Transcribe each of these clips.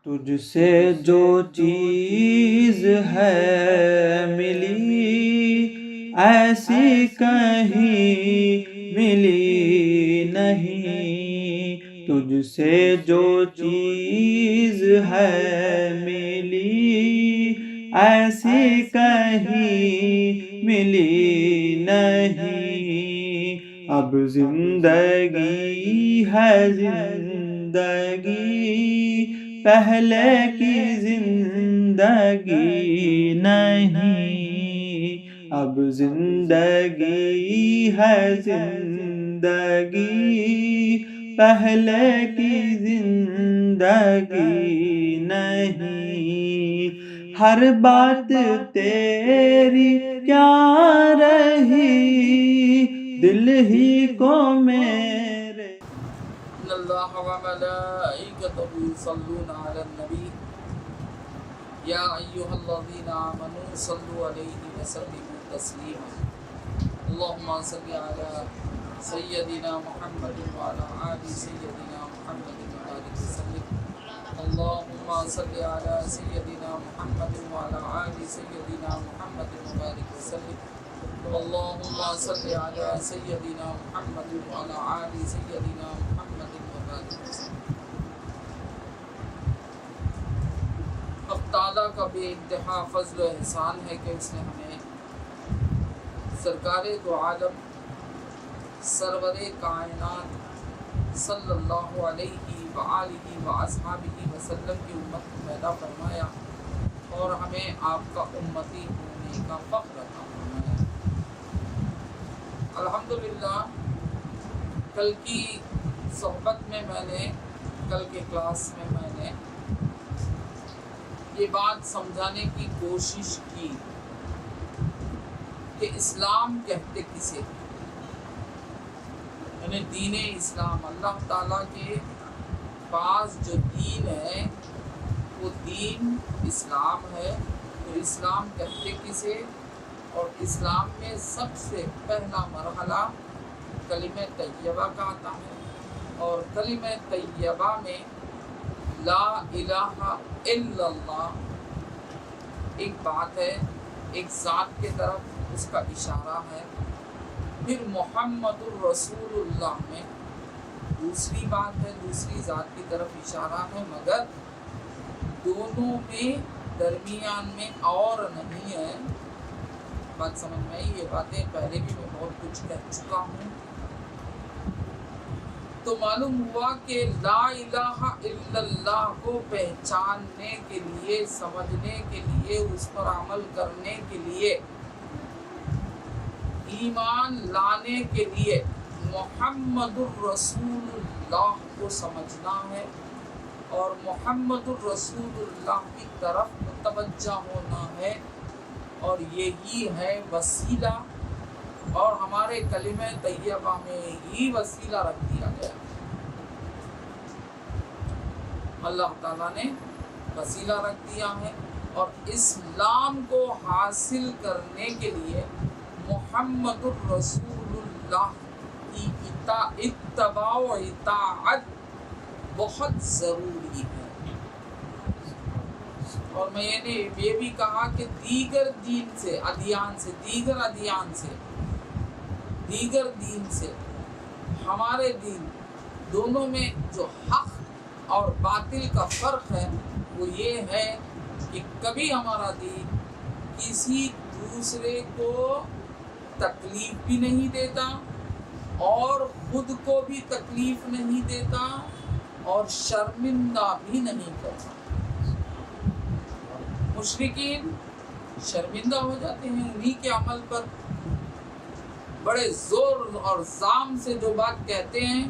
تجھ سے جو چیز ہے ملی ایسی کہیں ملی نہیں، تجھ سے جو چیز ہے ملی ایسی کہیں ملی نہیں۔ اب زندگی ہے زندگی پہلے کی زندگی نہیں، اب زندگی ہے زندگی پہلے کی زندگی نہیں۔ ہر بات تیری کیا رہی دل ہی کو میرے۔ ان اللہ وملائکتہ یصلون علی النبی یا ایھا الذین آمنوا صلوا علیہ وسلموا تسلیما۔ اللہم صل علی سیدنا محمد وعلی آل سیدنا محمد وبارک وسلم۔ اللہم صل علی سیدنا محمد وعلی آل سیدنا محمد وبارک وسلم۔ اللہم صل علی سیدنا محمد وعلی آل سیدنا محمد وبارک وسلم۔ اب تعالیٰ کا بے انتہا فضل و احسان ہے کہ اس نے ہمیں سرکار دو عالم سرور کائنات صلی اللہ علیہ وآلہ واصحابہ وسلم کی امت کو پیدا فرمایا اور ہمیں آپ کا امتی ہونے کا فخر عطا فرمایا۔ الحمدللہ کل کی صحبت میں کل کے کلاس میں میں نے یہ بات سمجھانے کی کوشش کی کہ اسلام کہتے کسے، یعنی دین اسلام، اللہ تعالیٰ کے پاس جو دین ہے وہ دین اسلام ہے۔ تو اسلام کہتے کسے، اور اسلام میں سب سے پہلا مرحلہ کلمہ طیبہ کا آتا ہے، اور کلمہ طیبہ میں لا الہ الا اللہ ایک بات ہے، ایک ذات کے طرف اس کا اشارہ ہے، پھر محمد الرسول اللہ میں دوسری بات ہے، دوسری ذات کی طرف اشارہ ہے، مگر دونوں میں درمیان میں اور نہیں ہے۔ بات سمجھ میں آئی؟ یہ باتیں پہلے بھی میں بہت کچھ کہہ چکا ہوں۔ تو معلوم ہوا کہ لا الہ الا اللہ کو پہچاننے کے لیے، سمجھنے کے لیے، اس پر عمل کرنے کے لیے، ایمان لانے کے لیے محمد الرسول اللہ کو سمجھنا ہے اور محمد الرسول اللہ کی طرف متوجہ ہونا ہے، اور یہی ہے وسیلہ، اور ہمارے کلمہ طیبہ میں ہی وسیلہ رکھ دیا گیا۔ اللہ تعالیٰ نے وسیلہ رکھ دیا ہے، اور اسلام کو حاصل کرنے کے لیے محمد الرسول اللہ کی اتباع و اطاعت بہت ضروری ہے۔ اور میں نے یہ بھی کہا کہ دیگر دین سے، دیگر دین سے ہمارے دین دونوں میں جو حق اور باطل کا فرق ہے وہ یہ ہے کہ کبھی ہمارا دین کسی دوسرے کو تکلیف بھی نہیں دیتا اور خود کو بھی تکلیف نہیں دیتا اور شرمندہ بھی نہیں کرتا۔ مشرکین شرمندہ ہو جاتے ہیں انہی کے عمل پر، بڑے زور اور زام سے جو بات کہتے ہیں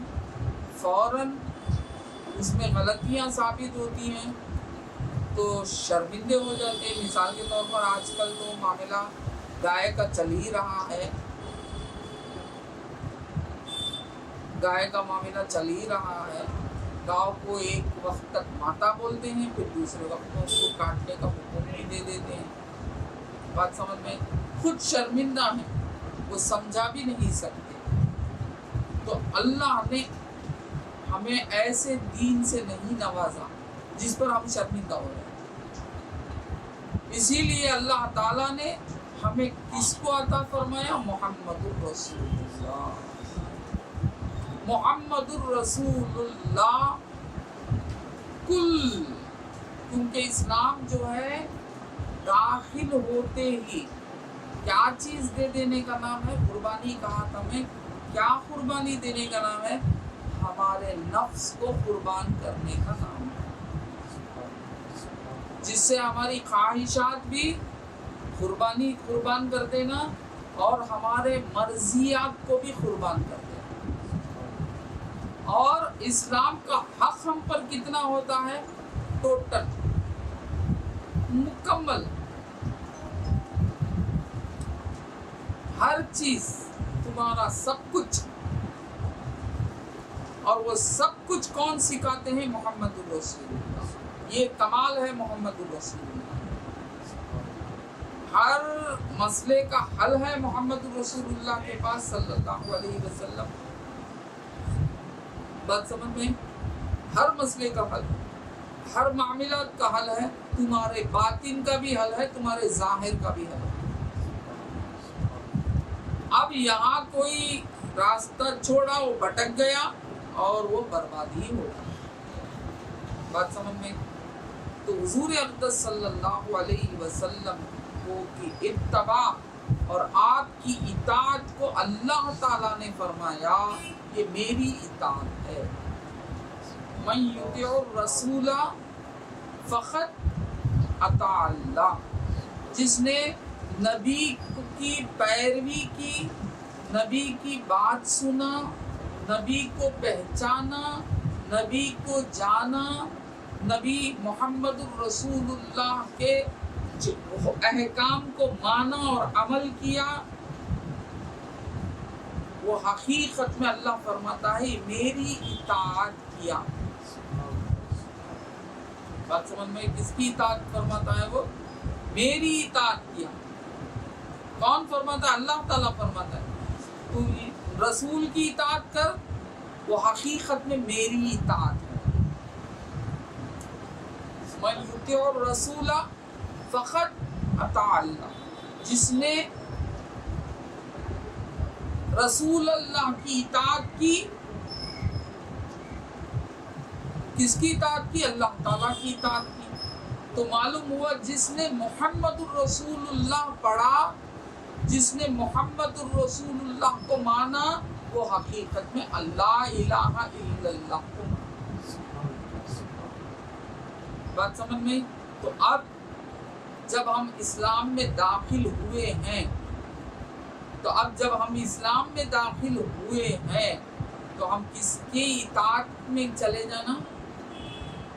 فوراً اس میں غلطیاں ثابت ہوتی ہیں تو شرمندے ہو جاتے ہیں۔ مثال کے طور پر آج کل تو معاملہ گائے کا چل ہی رہا ہے، گائے کا معاملہ چل ہی رہا ہے۔ گاؤں کو ایک وقت تک ماتا بولتے ہیں، پھر دوسرے وقت میں اس کو کاٹنے کا حکم بھی دے دیتے ہیں۔ بات سمجھ میں؟ خود شرمندہ ہیں، وہ سمجھا بھی نہیں سکتے۔ تو اللہ نے ہمیں ایسے دین سے نہیں نوازا جس پر ہم شرمندہ ہو رہے ہیں. اسی لیے اللہ تعالیٰ نے ہمیں کس کو عطا فرمایا؟ محمد الرسول اللہ. محمد الرسول اللہ کل، کیونکہ اسلام جو ہے داخل ہوتے ہی کیا چیز دے دینے کا نام ہے؟ قربانی. کہا تھا میں کیا قربانی دینے کا نام ہے؟ ہمارے نفس کو قربان کرنے کا نام ہے، جس سے ہماری خواہشات بھی قربان کر دینا اور ہمارے مرضیات کو بھی قربان کر دینا. اور اسلام کا حق ہم پر کتنا ہوتا ہے؟ ٹوٹل، مکمل، ہر چیز تمہارا، سب کچھ. اور وہ سب کچھ کون سکھاتے ہیں؟ محمد الرسول اللہ. یہ کمال ہے محمد الرسول اللہ. ہر مسئلے کا حل ہے محمد الرسول اللہ کے پاس صلی اللہ علیہ وسلم. بات سمجھ میں؟ ہر مسئلے کا حل، ہر معاملات کا حل ہے. تمہارے باطن کا بھی حل ہے، تمہارے ظاہر کا بھی حل ہے. اب یہاں کوئی راستہ چھوڑا، وہ بھٹک گیا اور وہ برباد ہی ہوگا. بات سمجھ میں؟ تو حضور اقدس صلی اللہ علیہ وسلم کو کی اتباع اور آپ کی اطاعت کو اللہ تعالیٰ نے فرمایا یہ میری اطاعت ہے. من یطیع الرسول فقد اطاع اللہ. جس نے نبی کی پیروی کی، نبی کی بات سنا، نبی کو پہچانا، نبی کو جانا، نبی محمد الرسول اللہ کے احکام کو مانا اور عمل کیا، وہ حقیقت میں اللہ فرماتا ہے میری اطاعت کیا. بات سمجھ میں؟ کس کی اطاعت فرماتا ہے؟ وہ میری اطاعت کیا. کون فرماتا ہے؟ اللہ تعالیٰ فرماتا ہے تو رسول کی اطاعت کر، وہ حقیقت میں میری اطاعت ہے. من یطیع الرسول فقد اطاع اللہ. جس نے رسول اللہ کی اطاعت کی، کس کی اطاعت کی؟ اللہ تعالیٰ کی اطاعت کی. تو معلوم ہوا جس نے محمد الرسول اللہ پڑھا، جس نے محمد الرسول اللہ کو مانا، وہ حقیقت میں اللہ الہ الا اللہ کو مانا. بات سمجھ میں؟ تو اب جب ہم اسلام میں داخل ہوئے ہیں، تو ہم کس کی اطاعت میں چلے جانا؟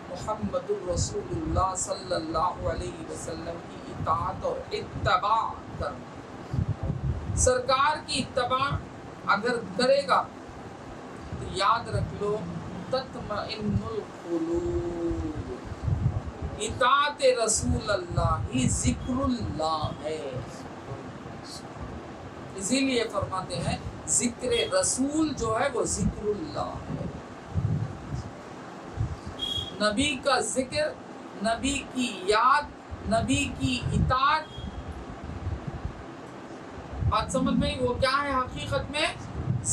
محمد الرسول اللہ صلی اللہ علیہ وسلم کی اطاعت اور اتباع کرنا. سرکار کی اتباع اگر کرے گا تو یاد رکھ لو تطمئن القلوب. اطاعت رسول اللہ ہی ذکر اللہ ہے. اسی لیے فرماتے ہیں ذکر رسول جو ہے وہ ذکر اللہ ہے. نبی کا ذکر، نبی کی یاد، نبی کی اطاعت. بات سمجھ میں؟ وہ کیا ہے؟ حقیقت میں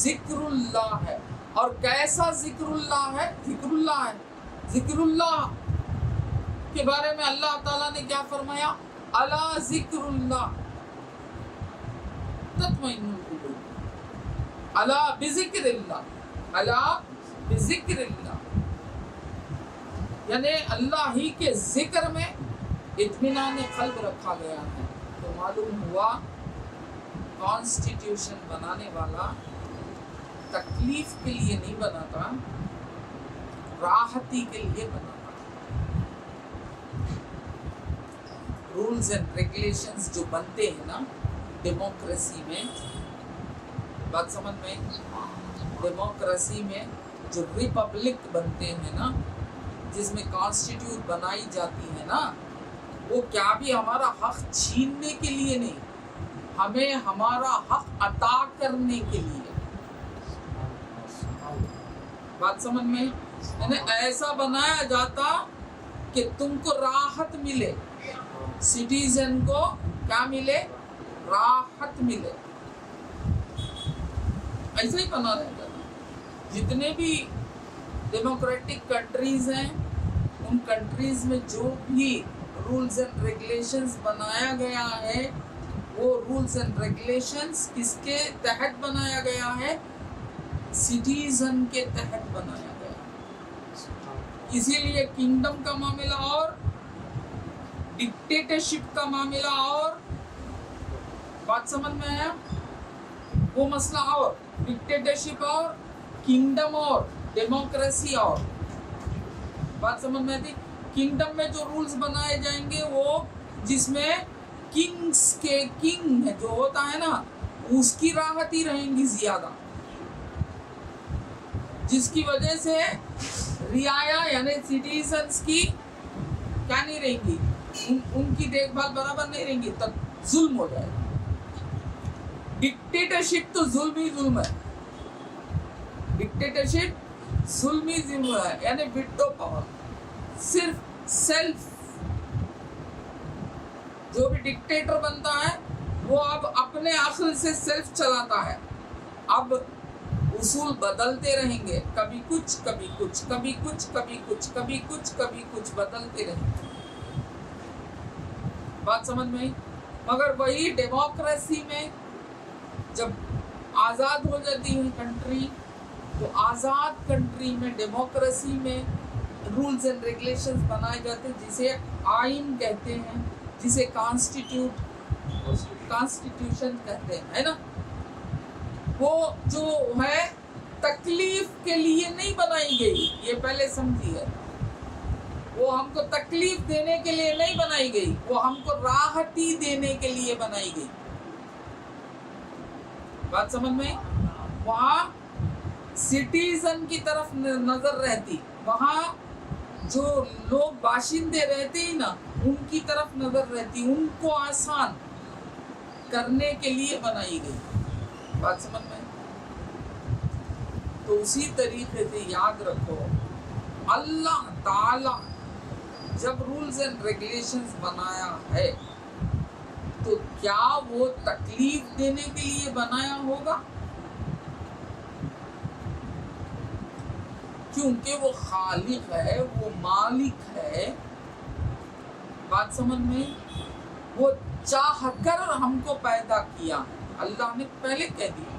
ذکر اللہ ہے. اور کیسا ذکر اللہ ہے؟ ذکر اللہ ہے. ذکر اللہ کے بارے میں اللہ تعالیٰ نے کیا فرمایا؟ الا ذکر اللہ تطمئن القلوب. الا بذکر اللہ، الا بذکر اللہ، یعنی اللہ ہی کے ذکر میں اطمینان قلب رکھا گیا ہے. تو معلوم ہوا کانسٹیٹیوشن بنانے والا تکلیف کے لیے نہیں بناتا، راحتی کے لیے بناتا. رولز اینڈ ریگولیشنز جو بنتے ہیں نا ڈیموکریسی میں، بات سمجھ میں؟ ڈیموکریسی میں جو ریپبلک بنتے ہیں نا، جس میں کانسٹیٹیوٹ بنائی جاتی ہے نا، وہ کیا بھی ہمارا حق چھیننے کے لیے نہیں، ہمیں ہمارا حق عطا کرنے کے لیے. بات سمجھ میں؟ یعنی ایسا بنایا جاتا کہ تم کو راحت ملے، سٹیزن کو کیا ملے؟ راحت ملے. ایسا ہی بنا رہے گا. جتنے بھی ڈیموکریٹک کنٹریز ہیں ان کنٹریز میں جو بھی رولز اینڈ ریگولیشنز بنایا گیا ہے وہ رولز اینڈ ریگولیشنز کس کے تحت بنایا گیا ہے؟ سٹیزن کے تحت بنایا گیا. اسی لیے کنگڈم کا معاملہ اور ڈکٹیٹرشپ کا معاملہ اور، بات سمجھ میں آیا؟ وہ مسئلہ اور ڈکٹیٹرشپ اور کنگڈم اور ڈیموکریسی اور، بات سمجھ میں آتی؟ کنگڈم میں جو رولز بنائے جائیں گے وہ جس میں کنگز کے کنگ جو ہوتا ہے نا اس کی راحت ہی رہیں گی زیادہ، جس کی وجہ سے رعایا یعنی سٹیزنز کی کیا نہیں رہیں گی، ان کی دیکھ بھال برابر نہیں رہیں گی، تب ظلم ہو جائے گا. ڈکٹیٹرشپ تو ظلم ہی ظلم ہے، ڈکٹیٹرشپ ظلم ہی ظلم ہے، یعنی وٹو پاور، صرف سیلف. جو بھی ڈکٹیٹر بنتا ہے وہ اب اپنے عقل سے سیلف چلاتا ہے. اب اصول بدلتے رہیں گے، کبھی کچھ کبھی کچھ، کبھی کچھ کبھی کچھ، کبھی کچھ کبھی کچھ بدلتے رہیں گے. بات سمجھ میں آئی؟ مگر وہی ڈیموکریسی میں جب آزاد ہو جاتی ہے کنٹری تو آزاد کنٹری میں ڈیموکریسی میں رولز اینڈ ریگولیشنز بنائے جاتے ہیں جسے آئین کہتے ہیں، جسے کانسٹیٹیوشن کہتے ہیں، ہے نا. وہ جو ہے تکلیف کے لیے نہیں بنائی گئی، یہ پہلے سمجھیے. وہ ہم کو تکلیف دینے کے لیے نہیں بنائی گئی، وہ ہم کو راحتی دینے کے لیے بنائی گئی. بات سمجھ میں؟ وہاں سٹیزن کی طرف نظر رہتی، وہاں جو لوگ باشندے رہتے ہی نا ان کی طرف نظر رہتی، ان کو آسان کرنے کے لیے بنائی گئی. بات سمجھ میں؟ تو اسی طریقے سے یاد رکھو اللہ تعالی جب رولز اینڈ ریگولیشنز بنایا ہے تو کیا وہ تکلیف دینے کے لیے بنایا ہوگا؟ کیونکہ وہ خالق ہے، وہ مالک ہے. بات سمجھ میں؟ وہ چاہ کر ہم کو پیدا کیا. اللہ نے پہلے کہہ دیا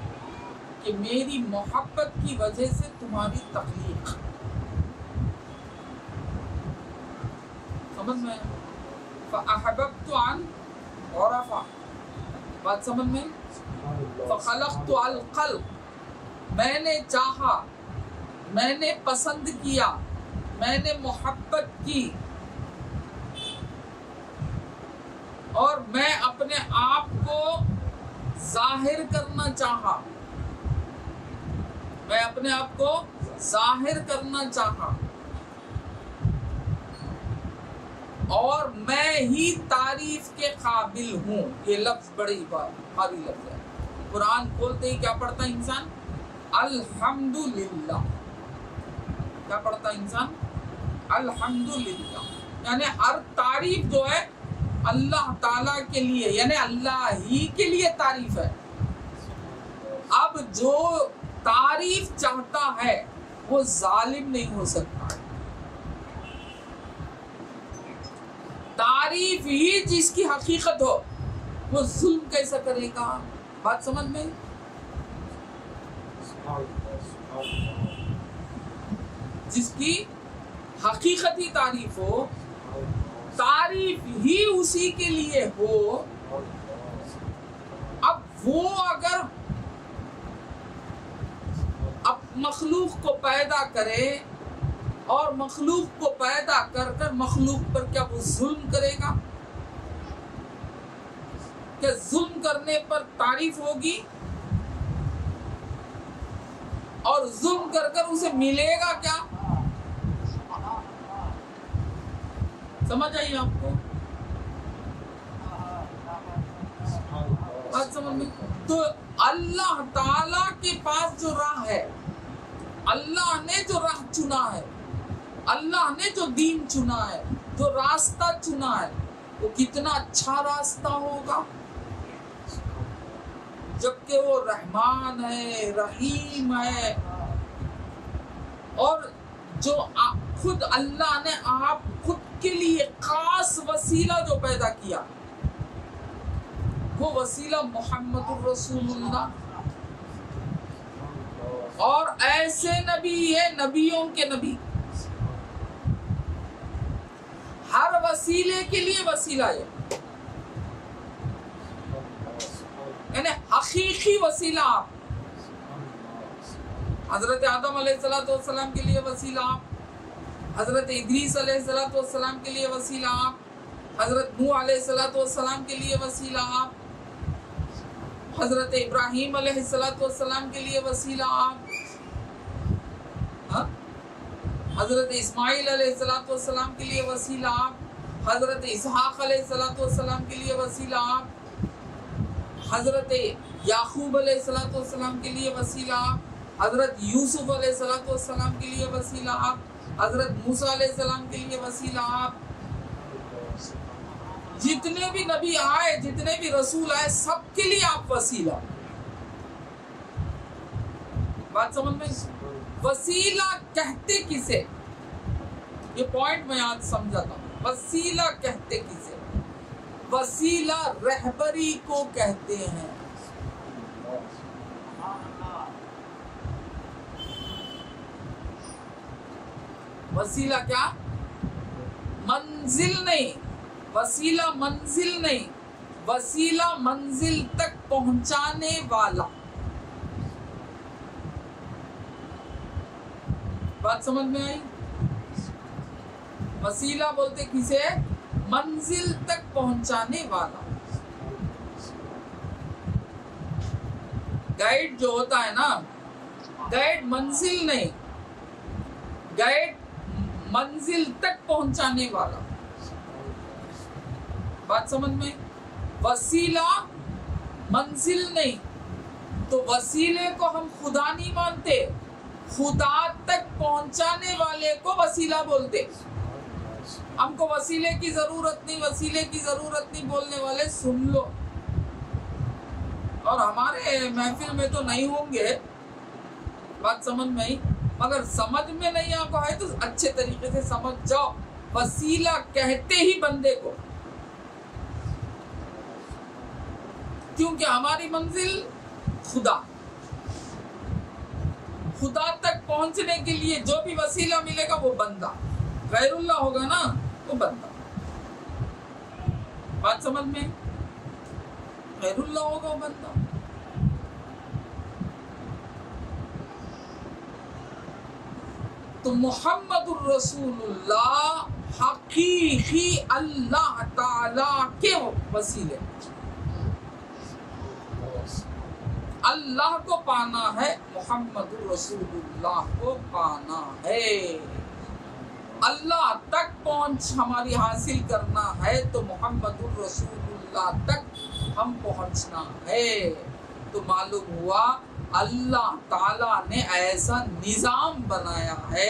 کہ میری محبت کی وجہ سے تمہاری تخلیق. سمجھ میں؟ فَأَحْبَبْتُ عَنْ عُرَفَ. بات سمجھ میں؟ فَخَلَقْتُ الْخَلْقَ. میں نے چاہا، میں نے پسند کیا، میں نے محبت کی، اور میں اپنے آپ کو ظاہر کرنا چاہا، میں اپنے آپ کو ظاہر کرنا چاہا، اور میں ہی تعریف کے قابل ہوں. یہ لفظ بڑی بھاری لفظ ہے. قرآن کھولتے ہی کیا پڑھتا ہے انسان؟ الحمدللہ. کیا پڑھتا انسان؟ الحمدللہ. یعنی ہر تعریف جو ہے اللہ تعالیٰ کے لیے، یعنی اللہ ہی کے لیے تعریف ہے. اب جو تعریف چاہتا ہے وہ ظالم نہیں ہو سکتا. تعریف ہی جس کی حقیقت ہو وہ ظلم کیسا کرے گا؟ بات سمجھ میں؟ جس کی حقیقت ہی تعریف ہو، تعریف ہی اسی کے لیے ہو. اب وہ اگر اب مخلوق کو پیدا کرے اور مخلوق کو پیدا کر کر مخلوق پر کیا وہ ظلم کرے گا؟ کہ ظلم کرنے پر تعریف ہوگی اور ظلم کر کر اسے ملے گا کیا؟ سمجھ آئی آپ کو؟ بات سمجھ میں؟ تو اللہ تعالی کے پاس جو راہ ہے، اللہ نے جو راہ چنا ہے، اللہ نے جو دین چنا ہے، جو راستہ چنا ہے وہ کتنا اچھا راستہ ہوگا، جبکہ وہ رحمان ہے، رحیم ہے، اور جو خود اللہ نے آپ خود کے لیے خاص وسیلہ جو پیدا کیا، وہ وسیلہ محمد الرسول اللہ، اور ایسے نبی ہے، نبیوں کے نبی، ہر وسیلے کے لیے وسیلہ ہے، یعنی حقیقی وسیلہ آپ، حضرت آدم علیہ السلام کے لیے وسیلہ آپ، حضرت ادریس علیہ السلام کے لیے وسیلہ آپ، حضرت نوح علیہ السلام کے لیے وسیلہ آپ، حضرت ابراہیم علیہ السلام کے لیے وسیلہ آپ، حضرت اسماعیل علیہ السلام کے لیے وسیلہ آپ، حضرت اسحاق علیہ السلام کے لیے وسیلہ آپ، حضرت یعقوب علیہ السلام کے لیے وسیلہ آپ، حضرت یوسف علیہ السلام کے لیے وسیلہ آپ، حضرت موسیٰ علیہ السلام کے لیے وسیلہ آپ، جتنے بھی نبی آئے، جتنے بھی رسول آئے، سب کے لیے آپ وسیلہ۔ بات سمجھ میں؟ وسیلہ کہتے کسے؟ یہ پوائنٹ میں آج سمجھاتا ہوں۔ وسیلہ کہتے کسے؟ وسیلہ رہبری کو کہتے ہیں۔ وسیلہ کیا؟ منزل نہیں، وسیلہ منزل نہیں، وسیلہ منزل تک پہنچانے والا۔ بات سمجھ میں آئی؟ وسیلہ بولتے کسے؟ منزل تک پہنچانے والا۔ گائیڈ جو ہوتا ہے نا، گائیڈ منزل نہیں، گائیڈ منزل تک پہنچانے والا۔ بات سمجھ میں؟ وسیلہ منزل نہیں، تو وسیلے کو ہم خدا نہیں مانتے، خدا تک پہنچانے والے کو وسیلہ بولتے۔ ہم کو وسیلے کی ضرورت نہیں، وسیلے کی ضرورت نہیں بولنے والے سن لو، اور ہمارے محفل میں تو نہیں ہوں گے، بات سمجھ میں آئی؟ مگر سمجھ میں نہیں آپ کو ہے تو اچھے طریقے سے سمجھ جاؤ۔ وسیلہ کہتے ہی بندے کو، کیونکہ ہماری منزل خدا، خدا تک پہنچنے کے لیے جو بھی وسیلہ ملے گا وہ بندہ، غیر اللہ ہوگا نا وہ بندہ۔ بات سمجھ میں؟ غیر اللہ ہوگا وہ بندہ۔ تو محمد الرسول اللہ حقیقی اللہ تعالی کے وسیلے، اللہ کو پانا ہے، محمد الرسول اللہ کو پانا ہے، اللہ تک پہنچ ہماری حاصل کرنا ہے تو محمد الرسول اللہ تک ہم پہنچنا ہے۔ تو معلوم ہوا اللہ تعالیٰ نے ایسا نظام بنایا ہے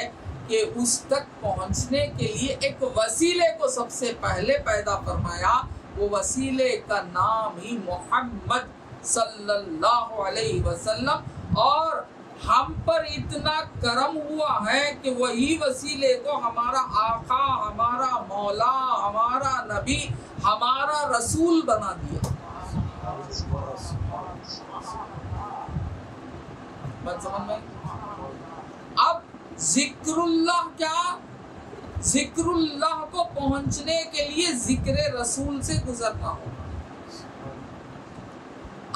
کہ اس تک پہنچنے کے لیے ایک وسیلے کو سب سے پہلے پیدا فرمایا، وہ وسیلے کا نام ہی محمد صلی اللہ علیہ وسلم، اور ہم پر اتنا کرم ہوا ہے کہ وہی وسیلے کو ہمارا آقا، ہمارا مولا، ہمارا نبی، ہمارا رسول بنا دیا۔ بات سمجھ میں؟ اب ذکر اللہ کیا؟ ذکر اللہ کو پہنچنے کے لیے ذکر رسول سے گزرنا ہو،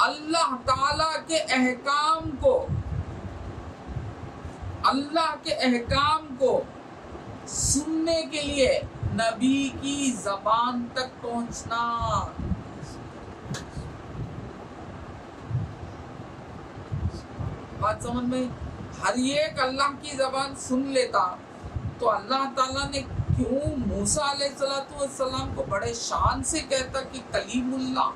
اللہ تعالی کے احکام کو، اللہ کے احکام کو سننے کے لیے نبی کی زبان تک پہنچنا۔ بات سمجھ میں؟ ہر ایک اللہ کی زبان سن لیتا تو اللہ تعالیٰ نے کیوں موسیٰ علیہ السلام کو بڑے شان سے کہتا کہ کلیم اللہ؟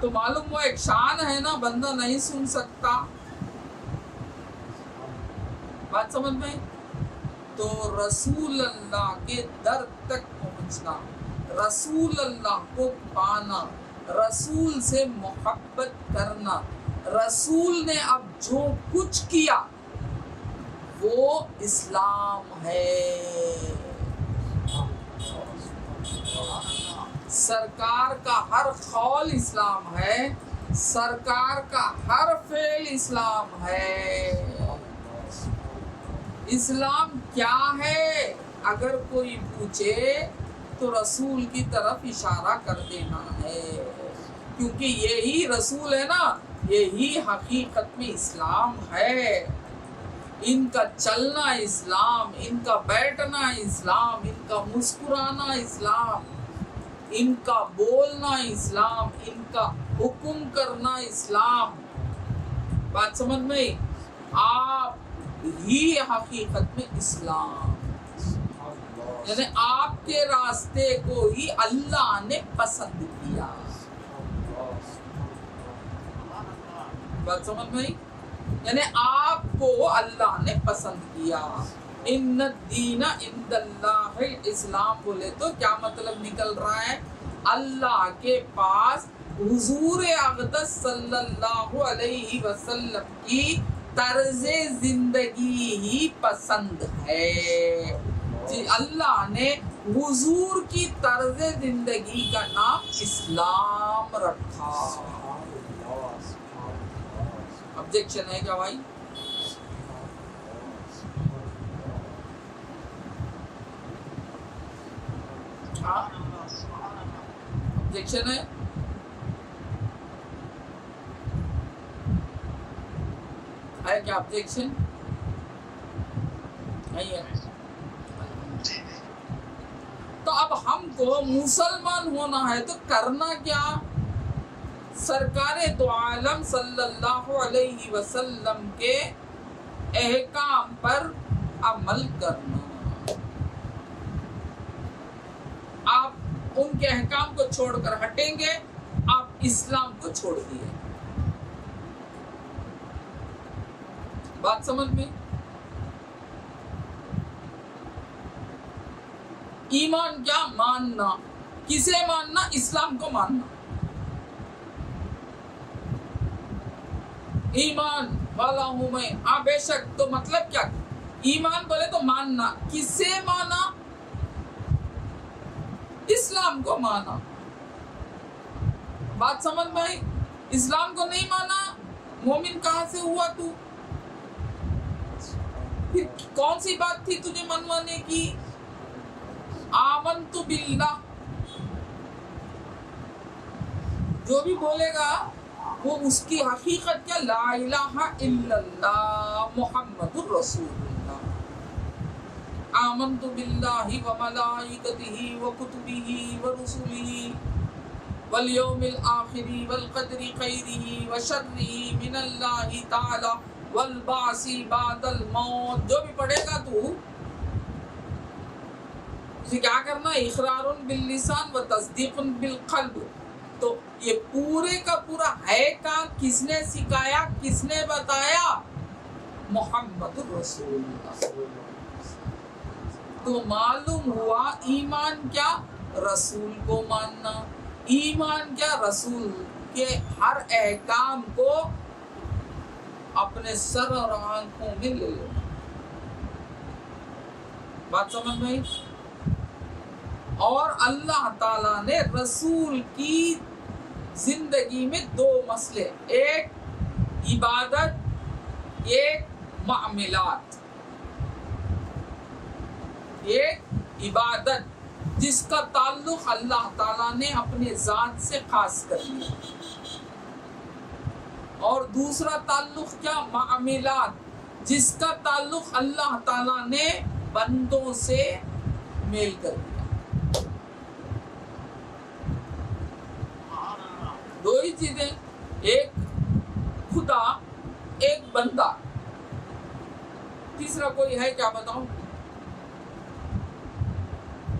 تو معلوم وہ ایک شان ہے نا، بندہ نہیں سن سکتا۔ بات سمجھ میں؟ تو رسول اللہ کے در تک پہنچنا، رسول اللہ کو پانا، رسول سے محبت کرنا، رسول نے اب جو کچھ کیا وہ اسلام ہے۔ سرکار کا ہر قول اسلام ہے، سرکار کا ہر فعل اسلام ہے۔ اسلام کیا ہے اگر کوئی پوچھے تو رسول کی طرف اشارہ کر دینا ہے، کیونکہ یہی رسول ہے نا، یہی حقیقت میں اسلام ہے۔ ان کا چلنا اسلام، ان کا بیٹھنا اسلام، ان کا مسکرانا اسلام، ان کا بولنا اسلام، ان کا حکم کرنا اسلام۔ بات سمجھ میں؟ آپ ہی حقیقت میں اسلام، یعنی آپ کے راستے کو ہی اللہ نے پسند کیا۔ بات سمجھ میں؟ یعنی آپ کو اللہ نے پسند کیا۔ ان الدین عند اللہ الاسلام بولے تو کیا مطلب نکل رہا ہے؟ اللہ کے پاس حضور اقدس صلی اللہ علیہ وسلم کی طرز زندگی ہی پسند ہے۔ جی اللہ نے حضور کی طرز زندگی کا نام اسلام رکھا۔ آبجیکشن ہے کیا بھائی؟ آبجیکشن ہے؟ ہے کیا آبجیکشن؟ نہیں ہے؟ تو اب ہم کو مسلمان ہونا ہے تو کرنا کیا؟ سرکار دو عالم صلی اللہ علیہ وسلم کے احکام پر عمل کرنا۔ آپ ان کے احکام کو چھوڑ کر ہٹیں گے، آپ اسلام کو چھوڑ دیے۔ بات سمجھ میں؟ ایمان کیا؟ ماننا۔ کسے ماننا؟ اسلام کو ماننا۔ ایمان والا ہوں میں، ہاں بے شک، تو مطلب کیا؟ ایمان بولے تو ماننا۔ کسے مانا؟ اسلام کو مانا۔ بات سمجھ میں آئی؟ اسلام کو نہیں مانا، مومن کہاں سے ہوا تو؟ پھر کون سی بات تھی تجھے منوانے کی؟ آمنت باللہ، جو بھی بولے گا وہ اس کی حقیقت کیا؟ لا الہ الا اللہ محمد الرسول اللہ۔ آمنت باللہ وملائکتہ وکتبہ ورسلہ والیوم الآخر والقدر خیرہ وشرہ من اللہ تعالی والبعث بعد الموت۔ جو بھی پڑھے گا تو اسے کیا کرنا؟ اقرار باللسان و تصدیق بالقلب۔ تو یہ پورے کا پورا ہے کام کس نے سکھایا، کس نے بتایا؟ محمد الرسول اللہ۔ تو معلوم ہوا ایمان کیا؟ رسول کو ماننا۔ ایمان کیا؟ رسول کے ہر احکام کو اپنے سر اور آنکھوں میں لے لینا۔ بات سمجھ میں؟ اور اللہ تعالیٰ نے رسول کی زندگی میں دو مسئلے، ایک عبادت، ایک معاملات۔ ایک عبادت جس کا تعلق اللہ تعالیٰ نے اپنے ذات سے خاص کر لیا، اور دوسرا تعلق کیا؟ معاملات جس کا تعلق اللہ تعالیٰ نے بندوں سے میل کر دیا۔ دو ہی چیزیں، ایک خدا، ایک بندہ۔ تیسرا کوئی ہے کیا بتاؤں؟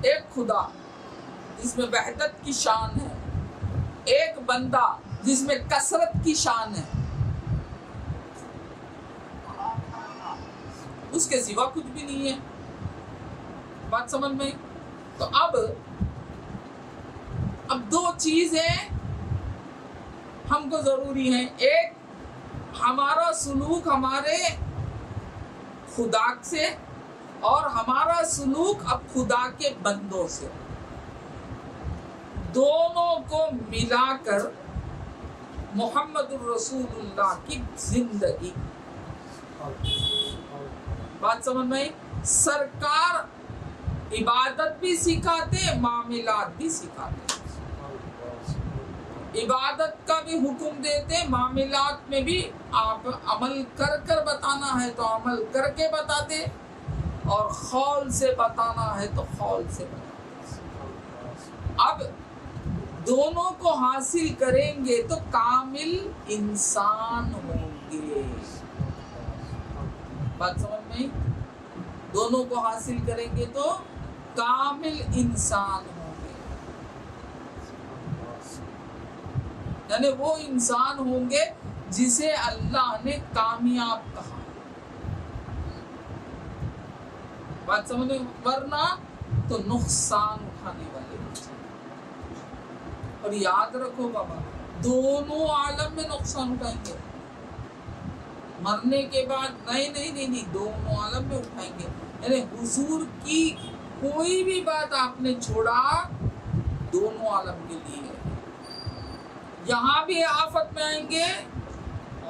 ایک خدا جس میں وحدت کی شان ہے، ایک بندہ جس میں کثرت کی شان ہے۔ اس کے سوا کچھ بھی نہیں ہے. بات سمجھ میں؟ تو اب دو چیزیں ہم کو ضروری ہیں. ایک ہمارا سلوک ہمارے خدا سے اور ہمارا سلوک اب خدا کے بندوں سے، دونوں کو ملا کر محمد الرسول اللہ کی زندگی. بات سمجھ میں؟ سرکار عبادت بھی سکھاتے، معاملات بھی سکھاتے. عبادت کا بھی حکم دیتے، معاملات میں بھی آپ عمل کر کر بتانا ہے تو عمل کر کے بتاتے، اور قول سے بتانا ہے تو قول سے بتاتے. اب دونوں کو حاصل کریں گے تو کامل انسان ہوں گے. بات سمجھ میں؟ دونوں کو حاصل کریں گے تو کامل انسان ہوں گے، یعنی وہ انسان ہوں گے جسے اللہ نے کامیاب کہا. بات سمجھے؟ ورنہ تو نقصان اٹھانے والے. اور یاد رکھو بابا، دونوں عالم میں نقصان اٹھائیں گے. مرنے کے بعد نہیں، دونوں عالم میں اٹھائیں گے. یعنی حضور کی کوئی بھی بات آپ نے چھوڑا دونوں عالم کے لیے ہے. یہاں بھی آفت میں آئیں گے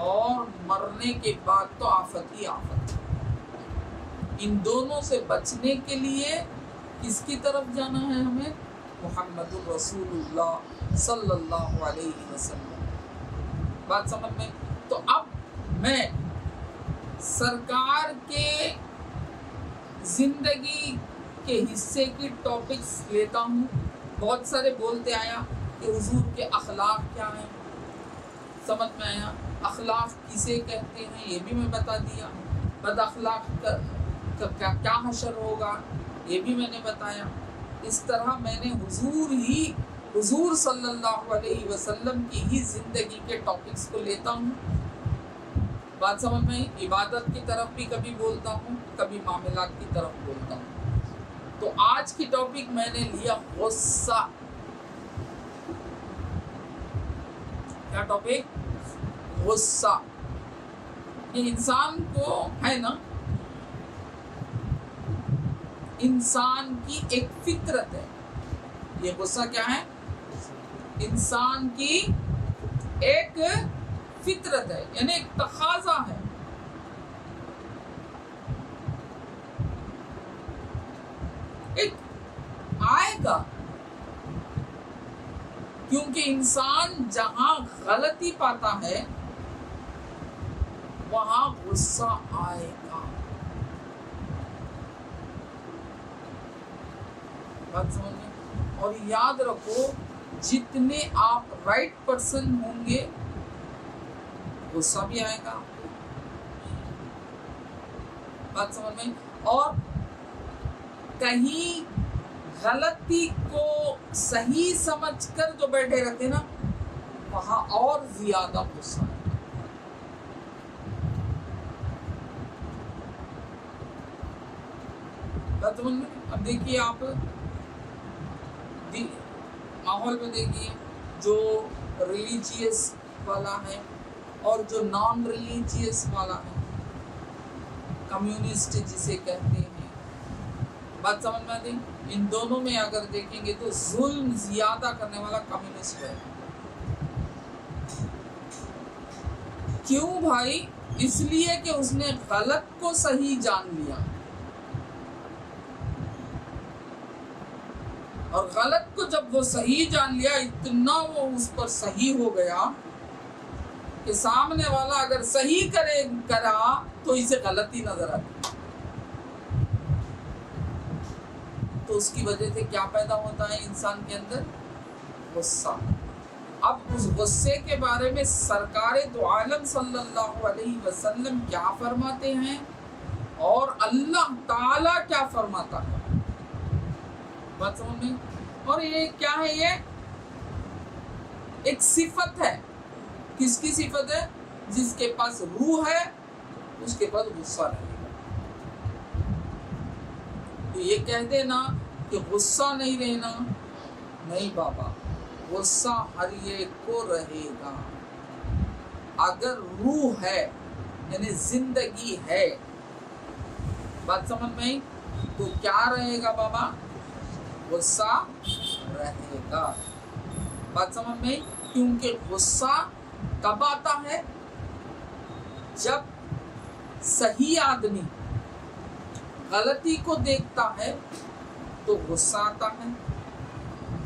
اور مرنے کے بعد تو آفت ہی آفت. ان دونوں سے بچنے کے لیے کس کی طرف جانا ہے ہمیں؟ محمد الرسول اللہ صلی اللہ علیہ وسلم. بات سمجھ میں؟ تو اب میں سرکار کے زندگی کے حصے کی ٹاپکس لیتا ہوں. بہت سارے بولتے آیا کہ حضور کے اخلاق کیا ہیں، سمجھ میں آیا. اخلاق کسے کہتے ہیں یہ بھی میں بتا دیا. بد اخلاق کا کیا حشر ہوگا یہ بھی میں نے بتایا. اس طرح میں نے حضور صلی اللہ علیہ وسلم کی ہی زندگی کے ٹاپکس کو لیتا ہوں. بات سمجھ میں؟ عبادت کی طرف بھی کبھی بولتا ہوں، کبھی معاملات کی طرف بولتا ہوں. تو آج کی ٹاپک میں نے لیا غصہ. کیا ٹاپک؟ غصہ. یہ انسان کو ہے نا، انسان کی ایک فطرت ہے. یہ غصہ کیا ہے؟ انسان کی ایک فطرت ہے، یعنی ایک تقاضا ہے. ایک آئے گا، کیونکہ انسان جہاں غلطی پاتا ہے وہاں غصہ آئے گا. بات سمجھ میں؟ اور یاد رکھو، جتنے آپ رائٹ پرسن ہوں گے غصہ بھی آئے گا. بات سمجھ میں؟ اور کہیں غلطی کو صحیح سمجھ کر جو بیٹھے رہتے نا وہاں اور زیادہ غصہ آئے گا. بات سمجھ میں؟ اب دیکھیے آپ ماحول میں دیکھیے، جو ریلیجیس والا ہے اور جو نان ریلیجیس والا ہے، کمیونسٹ جسے کہتے ہیں. بات سمجھ میں آتی؟ ان دونوں میں اگر دیکھیں گے تو ظلم زیادہ کرنے والا کمیونسٹ ہے. کیوں بھائی؟ اس لیے کہ اس نے غلط کو صحیح جان لیا، اور غلط کو جب وہ صحیح جان لیا اتنا وہ اس پر صحیح ہو گیا کہ سامنے والا اگر صحیح کرا تو اسے غلطی نظر آتی. تو اس کی وجہ سے کیا پیدا ہوتا ہے انسان کے اندر؟ غصہ. اب اس غصے کے بارے میں سرکار دو عالم صلی اللہ علیہ وسلم کیا فرماتے ہیں اور اللہ تعالی کیا فرماتا ہے. بات سمجھ میں؟ اور یہ کیا ہے؟ یہ ایک صفت ہے. کس کی صفت ہے؟ جس کے پاس روح ہے اس کے پاس غصہ رہے گا. یہ کہہ دینا کہ غصہ نہیں رہنا، نہیں بابا، غصہ ہر ایک کو رہے گا۔ اگر روح ہے یعنی زندگی ہے، بات سمجھ میں آئی، تو کیا رہے گا بابا؟ غصہ رہے گا۔ بات سمجھ میں آئی؟ کیونکہ غصہ کب آتا ہے؟ جب صحیح آدمی غلطی کو دیکھتا ہے تو غصہ آتا ہے،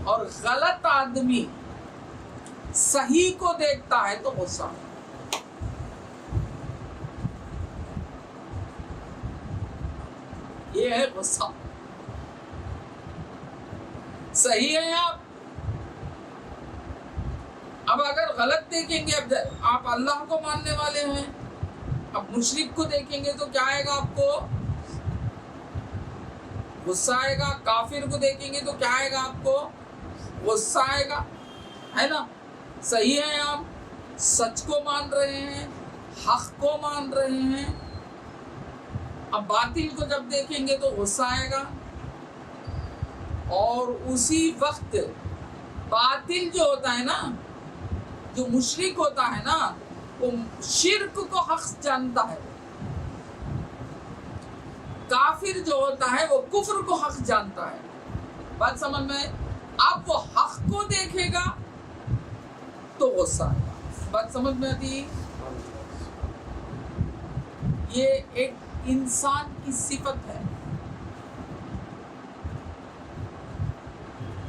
اور غلط آدمی صحیح کو دیکھتا ہے تو غصہ آتا ہے۔ یہ ہے غصہ۔ صحیح ہے آپ، اب اگر غلط دیکھیں گے، اب آپ اللہ کو ماننے والے ہیں، اب مشرک کو دیکھیں گے تو کیا آئے گا آپ کو؟ غصہ آئے گا۔ کافر کو دیکھیں گے تو کیا آئے گا آپ کو؟ غصہ آئے گا، ہے نا؟ صحیح ہے، آپ سچ کو مان رہے ہیں، حق کو مان رہے ہیں، اب باطل کو جب دیکھیں گے تو غصہ آئے گا۔ اور اسی وقت باطل جو ہوتا ہے نا، جو مشرک ہوتا ہے نا، وہ شرک کو حق جانتا ہے، کافر جو ہوتا ہے وہ کفر کو حق جانتا ہے۔ بات سمجھ میں؟ اب وہ حق کو دیکھے گا تو غصہ آئے گا۔ بات سمجھ میں آتی؟ یہ ایک انسان کی صفت ہے۔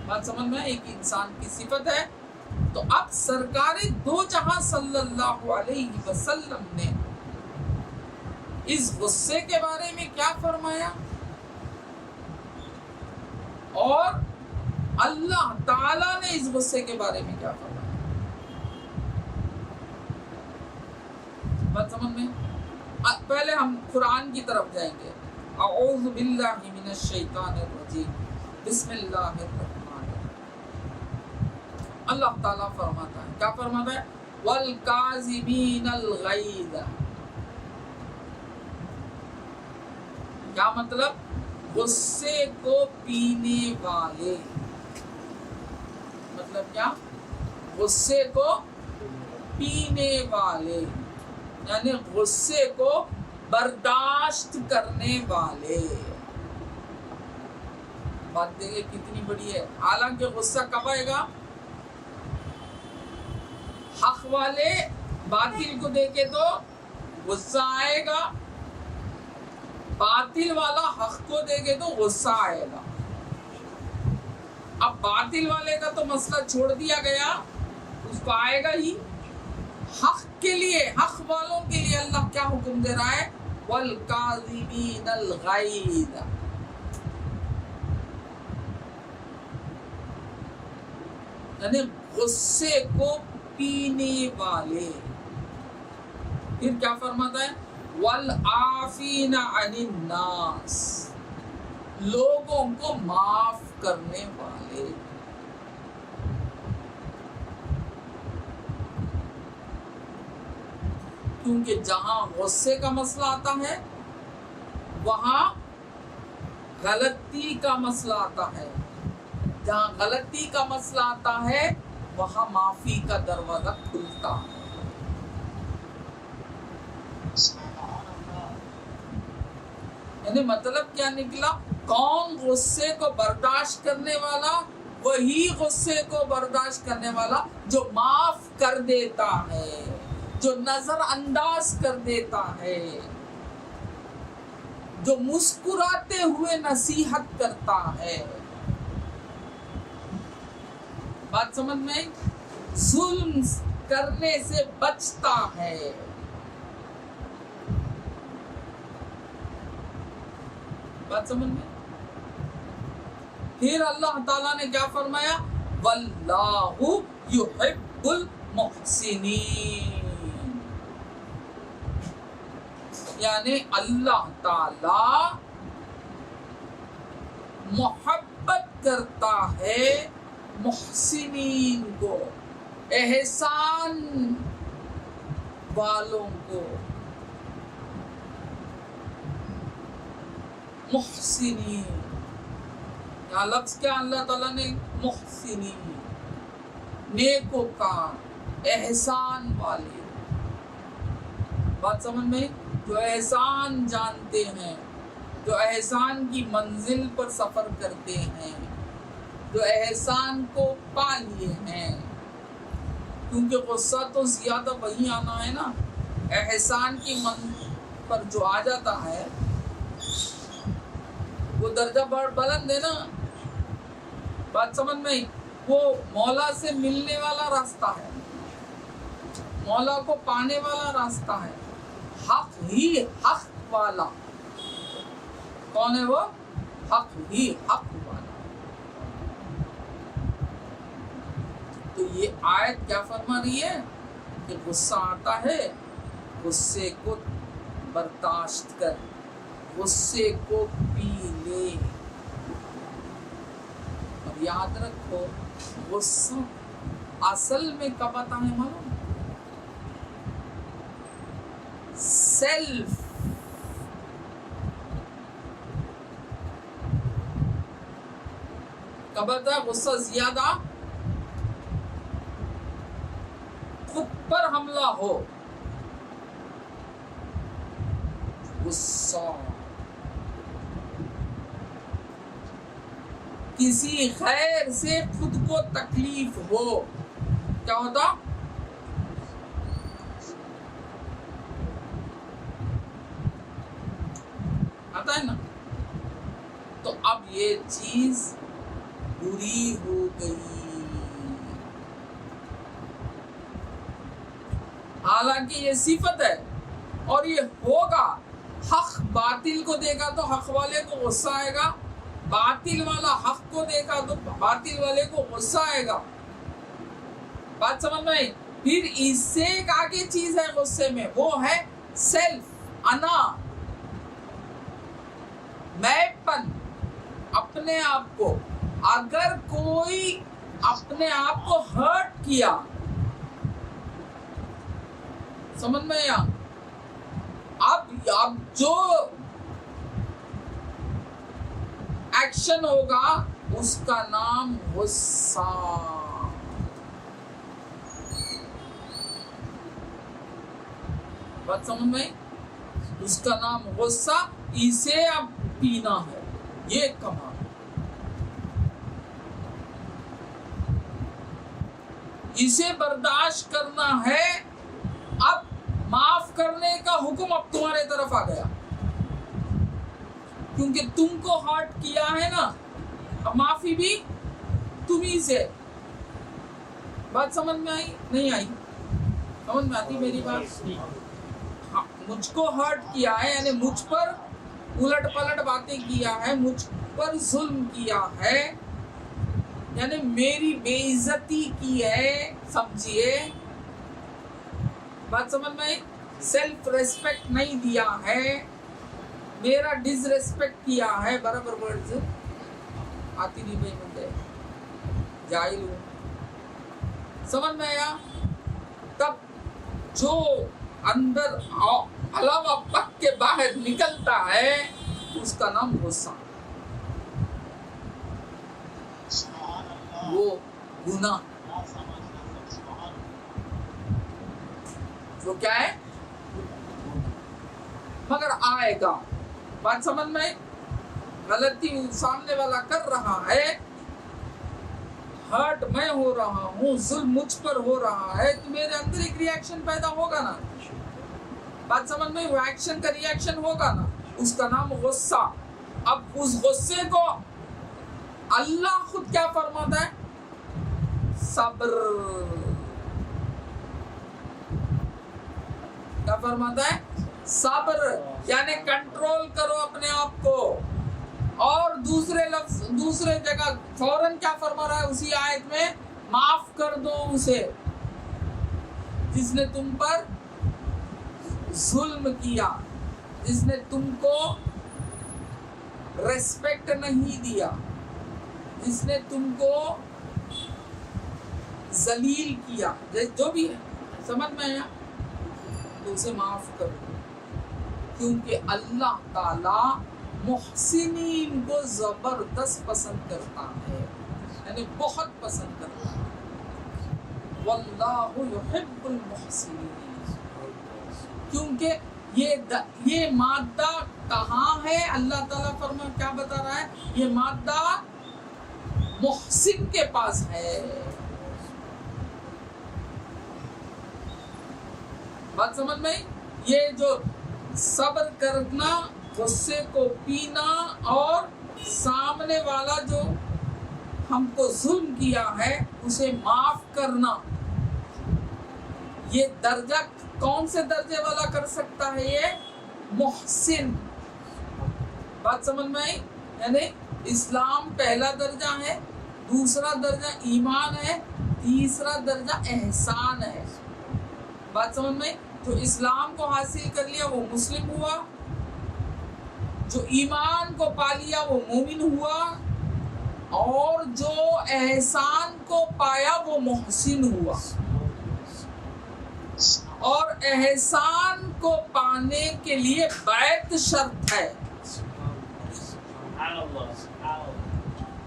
بات سمجھ میں؟ ایک انسان کی صفت ہے۔ تو اب سرکار دو جہاں صلی اللہ علیہ وسلم نے اس غصے کے بارے میں کیا فرمایا، اور اللہ تعالیٰ نے اس غصے کے بارے میں کیا فرمایا؟ بات سمجھ میں؟ پہلے ہم قرآن کی طرف جائیں گے۔ اعوذ باللہ من الشیطان الرجیم، بسم اللہ الرحمن الرحیم۔ اللہ تعالیٰ فرماتا ہے، کیا فرماتا ہے؟ والکاظمین الغیظ۔ کیا مطلب؟ غصے کو پینے والے۔ مطلب کیا؟ غصے کو پینے والے، یعنی غصے کو برداشت کرنے والے۔ بات دیکھیں کتنی بڑی ہے۔ حالانکہ غصہ کب آئے گا؟ حق والے باطل کو دیکھے تو غصہ آئے گا، باطل والا حق کو دیکھے تو غصہ آئے گا۔ اب باطل والے کا تو مسئلہ چھوڑ دیا گیا، اس کو آئے گا ہی۔ حق کے لیے، حق والوں کے لیے اللہ کیا حکم دے رہا ہے؟ والکاظمین الغیظ۔ یعنی غصے کو پینے والے۔ پھر کیا فرماتا ہے؟ والعافین عن الناس، لوگوں کو معاف کرنے والے۔ کیونکہ جہاں غصے کا مسئلہ آتا ہے وہاں غلطی کا مسئلہ آتا ہے، جہاں غلطی کا مسئلہ آتا ہے وہاں معافی کا دروازہ کھلتا ہے۔ یعنی مطلب کیا نکلا؟ کون غصے کو برداشت کرنے والا؟ وہی غصے کو برداشت کرنے والا جو معاف کر دیتا ہے، جو نظر انداز کر دیتا ہے، جو مسکراتے ہوئے نصیحت کرتا ہے۔ بات سمجھ میں؟ ظلم کرنے سے بچتا ہے۔ بات سمجھ میں؟ پھر اللہ تعالیٰ نے کیا فرمایا؟ واللہ یحب المحسنین، یعنی اللہ تعالیٰ محبت کرتا ہے محسنین کو، احسان والوں کو۔ محسنین یہاں لفظ کیا اللہ تعالیٰ نے محسنین، نیکوکار، احسان والے. بات سمجھ میں؟ جو احسان جانتے ہیں، جو احسان کی منزل پر سفر کرتے ہیں، جو احسان کو پا لیے ہیں. کیونکہ غصہ تو زیادہ وہی آنا ہے نا، احسان کی منزل پر جو آ جاتا ہے وہ درجہ بلند ہے نا. بات سمجھ میں؟ وہ مولا سے ملنے والا راستہ ہے، مولا کو پانے والا راستہ ہے. حق ہی حق والا کون ہے؟ وہ حق ہی حق والا. تو یہ آیت کیا فرما رہی ہے کہ غصہ آتا ہے، غصے کو برداشت کر، غصے کو پی لے. اور یاد رکھو غصہ اصل میں کب آتا ہے معلوم؟ سیلف کب آتا ہے غصہ؟ زیادہ خود پر حملہ ہو. غصہ کسی خیر سے خود کو تکلیف ہو، کیا ہوتا؟ آتا ہے نا. تو اب یہ چیز بری ہو گئی، حالانکہ یہ صفت ہے اور یہ ہوگا. حق باطل کو دیکھا تو حق والے کو غصہ آئے گا، باطل والا حق کو دیکھا تو باطل والے کو غصہ آئے گا. بات سمجھ میں؟ پھر اس سے ایک آگے چیز ہے غصے میں، وہ ہے سیلف، انا، میں پن، اپنے آپ کو. اگر کوئی اپنے آپ کو ہرٹ کیا، سمجھ میں یا؟ اب جو ایکشن ہوگا اس کا نام غصہ. بات سمجھ میں؟ اس کا نام غصہ. اسے اب پینا ہے، یہ کمال. اسے برداشت کرنا ہے. اب معاف کرنے کا حکم اب تمہارے طرف آ گیا، کیونکہ تم کو ہارٹ کیا ہے نا، اب معافی بھی تمہیں سے. بات سمجھ میں آئی؟ نہیں آئی؟ سمجھ میں آتی میری بات؟ ہاں، مجھ کو ہارٹ کیا ہے یعنی مجھ پر الٹ پلٹ باتیں کیا ہے، مجھ پر ظلم کیا ہے، یعنی میری بے عزتی کی ہے، سمجھیے. بات سمجھ میں؟ سیلف ریسپیکٹ نہیں دیا ہے، میرا ڈس ریسپیکٹ کیا ہے. برابر ورڈز آتی نہیں بھائی، مجھے جاہل ہوں. سمجھ میں آیا؟ تب جو اندر علاوہ پک کے باہر نکلتا ہے اس کا نام غصہ. وہ گناہ، وہ کیا ہے؟ مگر آئے گا. بات سمجھ میں؟ غلطی سامنے والا کر رہا ہے، ہرٹ میں ہو رہا ہوں، ظلم مجھ پر ہو رہا ہے، تو میرے اندر ایک ری ایکشن پیدا ہوگا نا. بات سمجھ میں؟ وہ ایکشن کا ری ایکشن ہوگا نا، اس کا نام غصہ. اب اس غصے کو اللہ خود کیا فرماتا ہے؟ صبر. کیا فرماتا ہے؟ صبر، یعنی کنٹرول کرو اپنے آپ کو. اور دوسرے لفظ دوسرے جگہ فوراً کیا فرما رہا ہے اسی آیت میں؟ معاف کر دو اسے جس نے تم پر ظلم کیا، جس نے تم کو ریسپیکٹ نہیں دیا، جس نے تم کو ذلیل کیا، جو بھی ہے. سمجھ میں آیا؟ تو اسے معاف کرو، کیونکہ اللہ تعالی محسنین کو زبردست پسند کرتا ہے، یعنی بہت پسند کرتا ہے. واللہ یحب المحسنین. کیونکہ یہ مادہ کہاں ہے؟ اللہ تعالیٰ فرما کیا بتا رہا ہے؟ یہ مادہ محسن کے پاس ہے. بات سمجھ میں؟ یہ جو صبر کرنا، غصے کو پینا اور سامنے والا جو ہم کو ظلم کیا ہے اسے معاف کرنا، یہ درجہ کون سے درجے والا کر سکتا ہے؟ یہ محسن. بات سمجھ میں آئی؟ یعنی اسلام پہلا درجہ ہے، دوسرا درجہ ایمان ہے، تیسرا درجہ احسان ہے. بات سمجھ میں؟ جو اسلام کو حاصل کر لیا وہ مسلم ہوا، جو ایمان کو پا لیا وہ مومن ہوا، اور جو احسان کو پایا وہ محسن ہوا. اور احسان کو پانے کے لیے بیعت شرط ہے.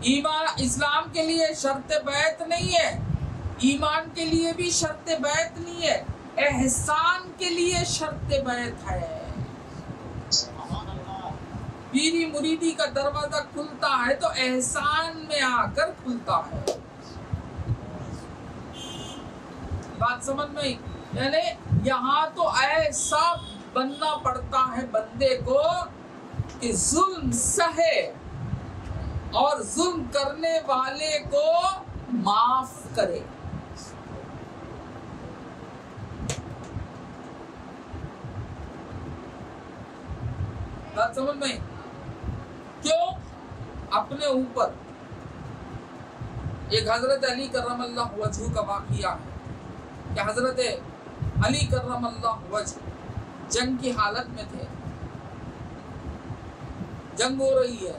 ایمان اسلام کے لیے شرط بیعت نہیں ہے، ایمان کے لیے بھی شرط بیعت نہیں ہے، احسان کے لیے شرط بیعت ہے. پیری مریدی کا دروازہ کھلتا ہے تو احسان میں آ کر کھلتا ہے. بات سمجھ میں؟ یعنی یہاں تو ایسا بننا پڑتا ہے بندے کو کہ ظلم سہے اور ظلم کرنے والے کو معاف کرے. بات سمجھ میں؟ کیوں؟ اپنے اوپر ایک حضرت علی کرم اللہ وجہ کا واقعہ ہے کہ حضرت علی کرم اللہ وجہ جنگ کی حالت میں تھے. جنگ ہو رہی ہے،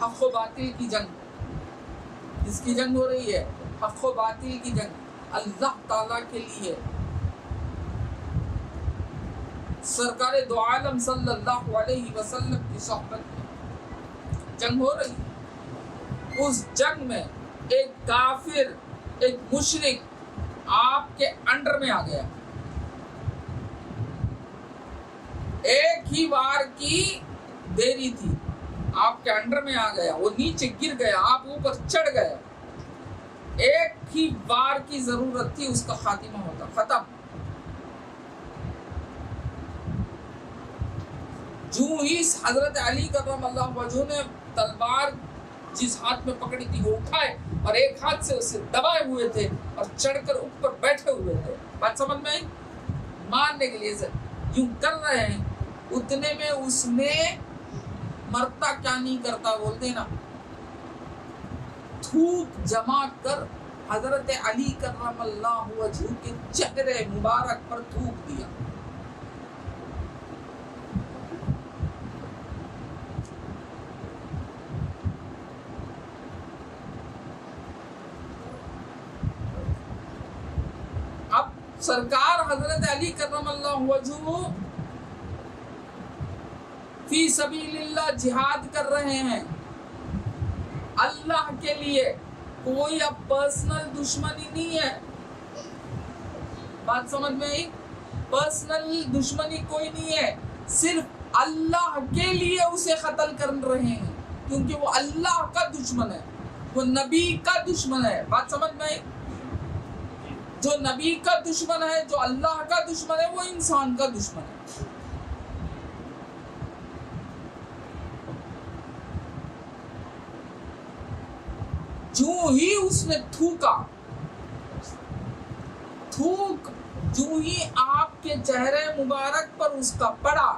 حق و باطل کی جنگ. اس کی جنگ ہو رہی ہے، حق و باطل کی جنگ. اللہ تعالیٰ کے لیے سرکار دو عالم صلی اللہ علیہ وسلم کی صحبت میں جنگ ہو رہی ہے. اس جنگ میں ایک کافر، ایک مشرک آپ کے انڈر میں آ گیا. ایک ہی وار کی دیری تھی، آپ کے انڈر میں آ گیا، وہ نیچے گر گیا، آپ اوپر چڑھ گئے. ایک ہی وار کی ضرورت تھی، اس کا خاتمہ ہوتا، ختم. جو ہی حضرت علی کرم اللہ وجہ نے تلوار جس ہاتھ میں پکڑی تھی وہ اٹھائے اور ایک ہاتھ سے اسے دبائے ہوئے تھے اور چڑھ کر اوپر بیٹھے ہوئے تھے. بات سمجھ میں آئی؟ مارنے کے لیے یوں کر رہے ہیں. اتنے میں اس نے مرتا کیا نہیں کرتا بولتے نا، تھوک جمع کر حضرت علی کرم اللہ وجہ کے چہرے مبارک پر تھوک دیا. اب سرکار حضرت علی کرم اللہ وجہ فی سبیل اللہ جہاد کر رہے ہیں اللہ کے لیے. کوئی اب پرسنل دشمنی نہیں ہے. بات سمجھ میں آئی؟ پرسنل دشمنی کوئی نہیں ہے، صرف اللہ کے لیے اسے قتل کر رہے ہیں کیونکہ وہ اللہ کا دشمن ہے، وہ نبی کا دشمن ہے. بات سمجھ میں آئی؟ جو نبی کا دشمن ہے، جو اللہ کا دشمن ہے، وہ انسان کا دشمن ہے. جو ہی اس نے تھوکا، تھوک جو ہی آپ کے چہرے مبارک پر اس کا پڑا،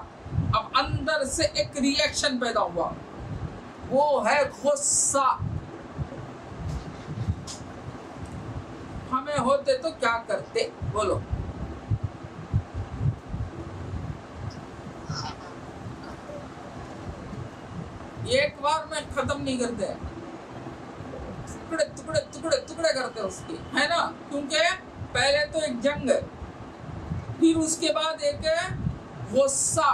اب اندر سے ایک ری ایکشن پیدا ہوا، وہ ہے غصہ. ہمیں ہوتے تو کیا کرتے؟ بولو. ایک بار میں ختم نہیں کرتے، ٹکڑے ٹکڑے ٹکڑے ٹکڑے کرتے اس کی، ہے نا؟ کیونکہ پہلے تو ایک جنگ ہے، پھر اس کے بعد ایک غصہ.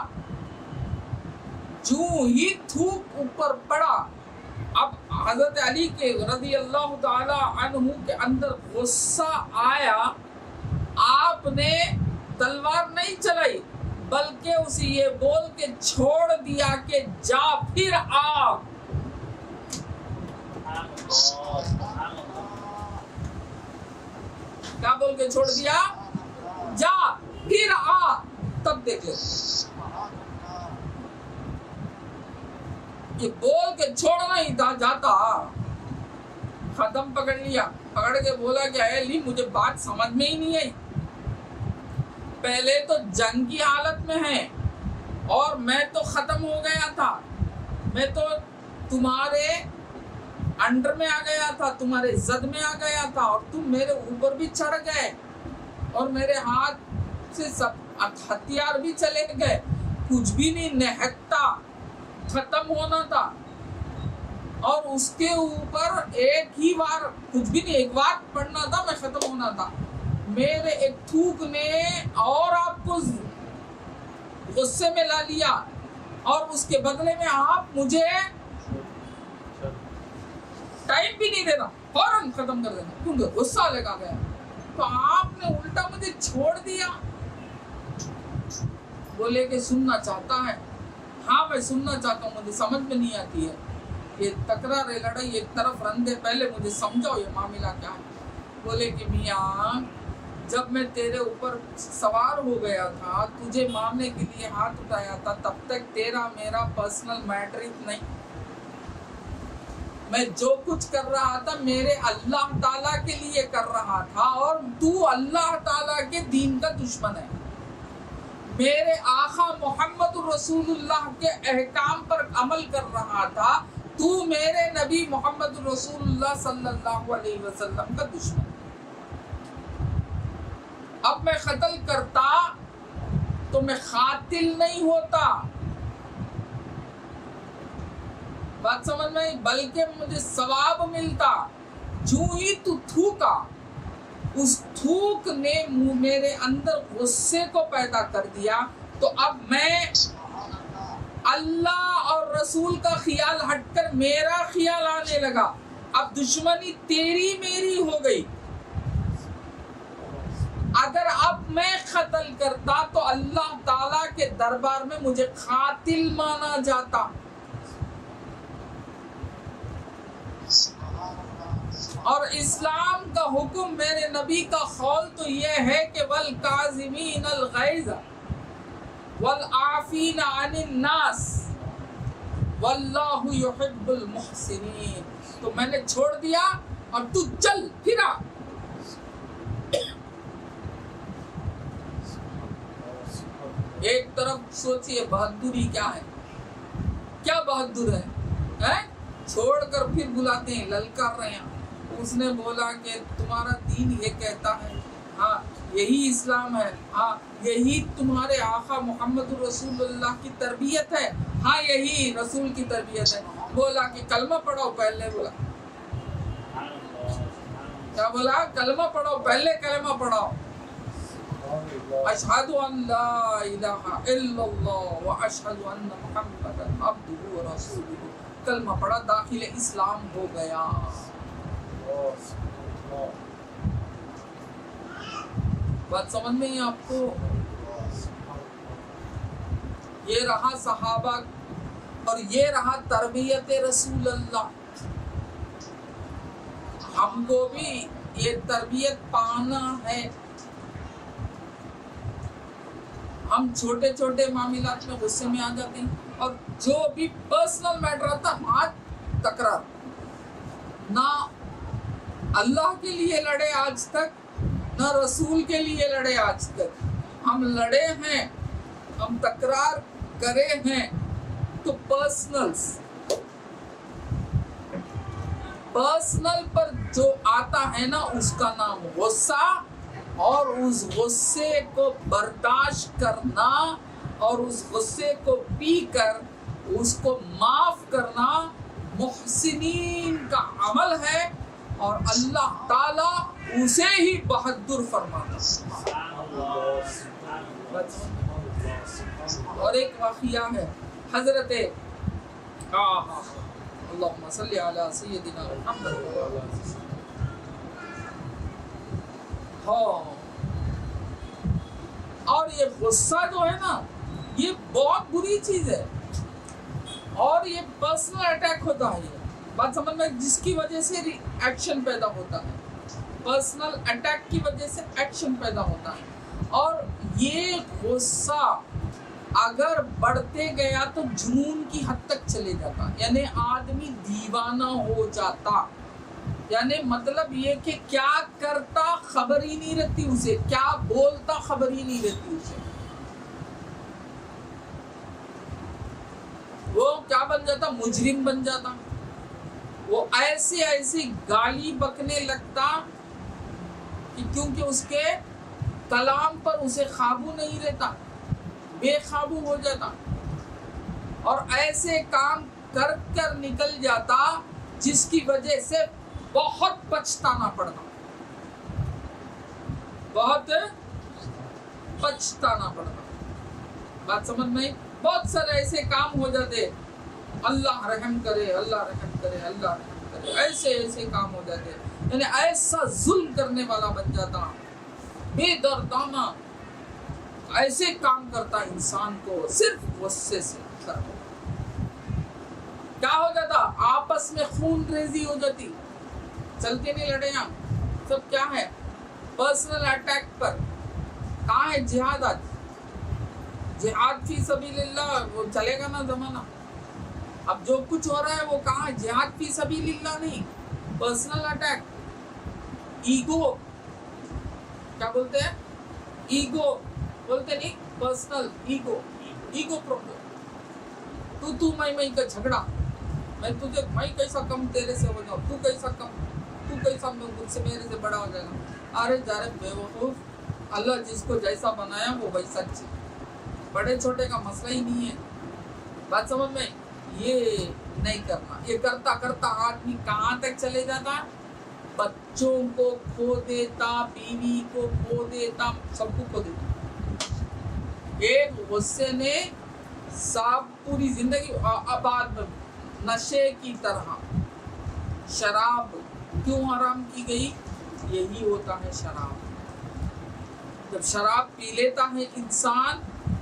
جو ہی تھوک اوپر پڑا، اب حضرت علی کے رضی اللہ تعالی عنہ کے اندر غصہ آیا، آپ نے تلوار نہیں چلائی بلکہ اسے یہ بول کے چھوڑ دیا کہ جا پھر آ۔ کیا بول کے چھوڑ دیا؟ جا پھر آ۔ تب دیکھ لے، یہ بول کے چھوڑنا ہی تھا، جاتا ختم پکڑ لیا، پکڑ کے بولا کہ اے علی مجھے بات سمجھ میں ہی نہیں آئی، پہلے تو جنگ کی حالت میں ہے اور میں تو ختم ہو گیا تھا، میں تو تمہارے انڈر میں آ گیا تھا، تمہارے زد میں آ گیا تھا، اور تم میرے اوپر بھی چڑھ گئے اور میرے ہاتھ سے سب ہتھیار بھی چلے گئے، کچھ بھی نہیں، نہتا ختم ہونا تھا، اور اس کے اوپر ایک ہی بار، کچھ بھی نہیں، ایک بار پڑھنا تھا، میں ختم ہونا تھا، میرے ایک تھوک نے اور آپ کو غصے میں لا لیا، اور اس کے بدلے میں آپ مجھے ٹائم بھی نہیں دینا، فوراً ختم کر دینا کیونکہ غصہ لگا گیا، تو آپ نے الٹا مجھے چھوڑ دیا۔ بولے کہ سننا چاہتا ہے؟ ہاں میں سننا چاہتا ہوں، مجھے سمجھ میں نہیں آتی ہے، یہ تکرار ہے، لڑائی ایک طرف رندے، پہلے مجھے سمجھاؤ یہ معاملہ کیا ہے۔ بولے کہ میاں جب میں تیرے اوپر سوار ہو گیا تھا، تجھے مارنے کے لیے ہاتھ اٹھایا تھا، تب تک تیرا میرا پرسنل میٹر نہیں، میں جو کچھ کر رہا تھا میرے اللہ تعالیٰ کے لیے کر رہا تھا، اور تو اللہ تعالیٰ کے دین کا دشمن ہے، میرے آقا محمد رسول اللہ کے احکام پر عمل کر رہا تھا، تو میرے نبی محمد رسول اللہ صلی اللہ علیہ وسلم کا دشمن۔ اب میں قتل کرتا تو میں قاتل نہیں ہوتا، بات سمجھ میں آئی، بلکہ مجھے ثواب ملتا۔ جو ہی تو تھوکا، اس تھوک نے میرے اندر غصے کو پیدا کر دیا، تو اب میں اللہ اور رسول کا خیال ہٹ کر میرا خیال آنے لگا، اب دشمنی تیری میری ہو گئی۔ اگر اب میں قتل کرتا تو اللہ تعالیٰ کے دربار میں مجھے قاتل مانا جاتا، اور اسلام کا حکم، میرے نبی کا قول تو یہ ہے کہ وَالْكَاظِمِينَ الْغَيْظَ وَالْعَافِينَ عَنِ النَّاسِ وَاللَّهُ يُحِبُّ الْمُحْسِنِينَ۔ تو میں نے چھوڑ دیا اور تو چل پھرا۔ ایک طرف سوچئے بہادری کیا ہے، کیا بہادر ہے، چھوڑ کر پھر بلاتے ہیں، للکار رہے ہیں۔ اس نے بولا کہ تمہارا دین یہ کہتا ہے، ہاں یہی اسلام ہے، ہاں یہی تمہارے آقا محمد رسول اللہ کی تربیت ہے، ہاں یہی رسول کی تربیت ہے۔ بولا کہ کلمہ پڑھو، پہلے بولا کیا بولا؟ کلمہ پڑھو، پہلے کلمہ پڑھو، اشہد ان لا الہ الا اللہ واشہد ان محمدا عبدہ ورسولہ، کلمہ پڑھا، داخل اسلام ہو گیا۔ بات سمجھ میں ہی آپ کو؟ یہ رہا صحابہ اور یہ رہا تربیت رسول اللہ۔ ہم کو بھی یہ تربیت پانا ہے۔ ہم چھوٹے چھوٹے معاملات میں غصے میں آ جاتے ہیں، اور جو بھی پرسنل میٹر آتا ہاتھ تکرار، نہ اللہ کے لیے لڑے آج تک، نہ رسول کے لیے لڑے آج تک، ہم لڑے ہیں، ہم تکرار کرے ہیں، تو پرسنل پر جو آتا ہے نا، اس کا نام غصہ، اور اس غصے کو برداشت کرنا اور اس غصے کو پی کر اس کو معاف کرنا محسنین کا عمل ہے، اور اللہ تعالیٰ اسے ہی بہادر فرماتا ہے۔ اور ایک واقعہ ہے، حضرت اللہم صلی علی سیدنا محمد. ہاں، اور یہ غصہ جو ہے نا یہ بہت بری چیز ہے، اور یہ پرسنل اٹیک ہوتا ہے. یہ بات سمجھ میں، جس کی وجہ سے ایکشن پیدا ہوتا ہے، پرسنل اٹیک کی وجہ سے ایکشن پیدا ہوتا ہے. اور یہ غصہ اگر بڑھتے گیا تو جنون کی حد تک چلے جاتا، یعنی آدمی دیوانہ ہو جاتا. یعنی مطلب یہ کہ کیا کرتا خبر ہی نہیں رہتی اسے، کیا بولتا خبر ہی نہیں رہتی اسے. وہ کیا بن جاتا؟ مجرم بن جاتا. وہ ایسی گالی بکنے لگتا کہ کیونکہ اس کے کلام پر اسے قابو نہیں رہتا، بے قابو ہو جاتا، اور ایسے کام کر کر نکل جاتا جس کی وجہ سے بہت پچھتانا پڑتا، بہت پچھتانا پڑتا. بات سمجھ میں؟ بہت سارے ایسے کام ہو جاتے، اللہ رحم کرے، اللہ رحم کرے، اللہ رحم کرے، ایسے کام ہو جاتے. یعنی ایسا ظلم کرنے والا بن جاتا، بے دردانہ ایسے کام کرتا انسان کو صرف غصے سے. کیا ہو جاتا؟ آپس میں خون ریزی ہو جاتی، چلتے نہیں لڑیاں سب. کیا ہے؟ پرسنل اٹیک پر. کہاں ہے جہاد؟ آج جہاد فی سبیل اللہ وہ چلے گا نا زمانہ. اب جو کچھ ہو رہا ہے وہ کہاں ہے؟ جہاد فی سبیل اللہ نہیں، پرسنل اٹیک. ایگو کیا بولتے ہیں؟ ایگو بولتے نہیں، پرسنل ایگو پرابلم. تو میں کا جھگڑا، میں کیسا کم تیرے سے ہو جاؤں، تو کیسا مجھ سے میرے سے بڑا ہو جائے گا. ارے جارے بے وقوف، اللہ جس کو جیسا بنایا وہ ویسا چیز، بڑے چھوٹے کا مسئلہ ہی نہیں ہے. بات سمجھ میں؟ یہ نہیں کرنا. یہ کرتا کرتا آدمی کہاں تک چلے جاتا؟ بچوں کو کھو دیتا، بیوی کو کھو دیتا، سب کو کھو دیتا. ایک غصے نے سب پوری زندگی آباد میں. نشے کی طرح شراب کیوں حرام کی گئی؟ یہی ہوتا ہے شراب. جب شراب پی لیتا ہے انسان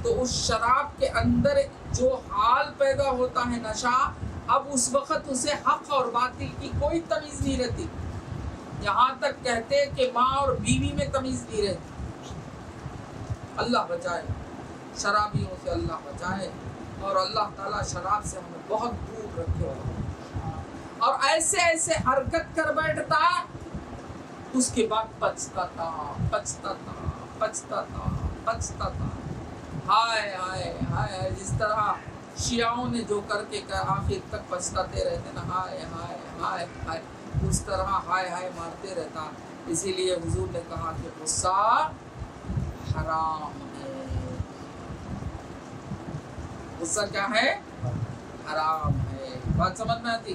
تو اس شراب کے اندر جو حال پیدا ہوتا ہے نشہ، اب اس وقت اسے حق اور باطل کی کوئی تمیز نہیں رہتی. یہاں تک کہتے کہ ماں اور بیوی میں تمیز نہیں رہتی. اللہ بچائے شرابیوں سے، اللہ بچائے، اور اللہ تعالیٰ شراب سے ہمیں بہت دور رکھے. اور ایسے حرکت کر بیٹھتا، اس کے بعد پچھتا تھا. ہائے ہائے ہائے، جس طرح شیعوں نے جو کر کے آخر تک پچھتاتے رہتے نا، ہائے ہائے ہائے ہائے، اس طرح ہائے ہائے مارتے رہتا. اسی لیے حضور نے کہا کہ غصہ حرام ہے. غصہ کیا ہے؟ حرام ہے. بات سمجھ میں آتی؟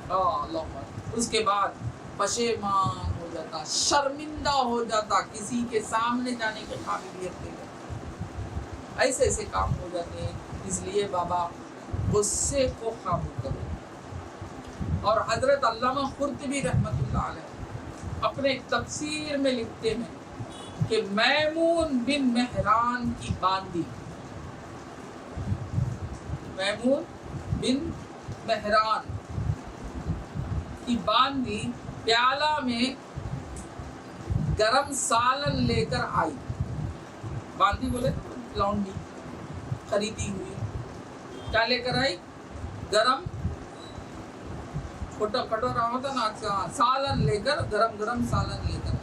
اللہ. اس کے بعد پشیمان ہو جاتا، شرمندہ ہو جاتا، کسی کے سامنے جانے کی قابلیت نہیں رہتی. ایسے کام ہو جاتے ہیں. اس لیے بابا غصے کو قابو کرو. اور حضرت علامہ قرطبی رحمۃ اللہ علیہ اپنے تفسیر میں لکھتے ہیں کہ میمون بن مہران کی باندی، میمون بن مہران کی باندی پیالہ میں گرم سالن لے کر آئی. باندی بولے لونڈی خریدی ہوئی. کیا لے کر آئی؟ گرم کٹورا ہوتا نا، سالن لے کر، گرم سالن لے کر.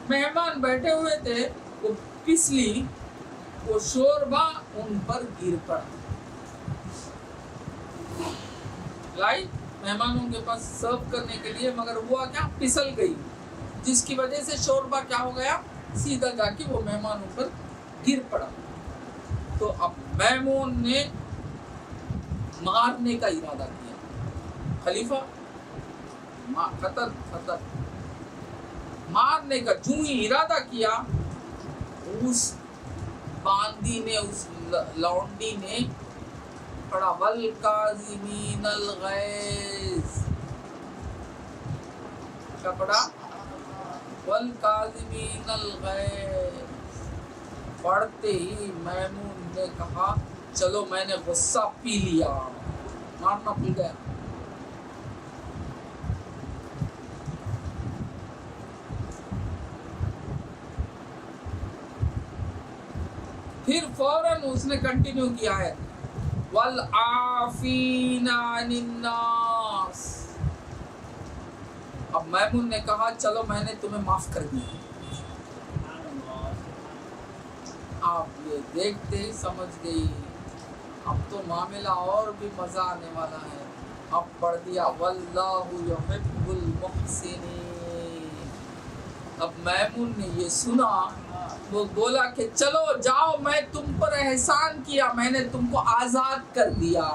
مہمان بیٹھے ہوئے تھے، وہ پسلی، وہ شوربہ ان پر گر پڑا. لائی مہمانوں کے پاس سرو کرنے کے لیے، مگر ہوا کیا؟ پسل گئی، جس کی وجہ سے شوربہ کیا ہو گیا؟ سیدھا جا کے وہ مہمانوں پر گر پڑا. تو اب میمون نے مارنے کا ارادہ کیا. خلیفہ خطر مارنے کا جو ہی ارادہ کیا، اس باندی نے، اس لونڈی نے پڑھا والکاظمین الغیظ، کیا پڑھا؟ والکاظمین الغیظ۔ پڑھتے ہی میمون نے کہا چلو میں نے غصہ پی لیا، مارنا پی گیا۔ پھر فوراً اس نے کنٹینیو کیا ہے والعافین عن الناس۔ اب میمون نے کہا چلو میں نے تمہیں معاف کر دیا۔ آپ یہ دیکھتے ہی سمجھ گئی اب تو معاملہ اور بھی مزہ آنے والا ہے۔ اب پڑھ دیا واللہ یحب المحسنین۔ اب میمون نے یہ سنا، وہ بولا کہ چلو جاؤ میں تم پر احسان کیا، میں نے تم کو آزاد کر دیا،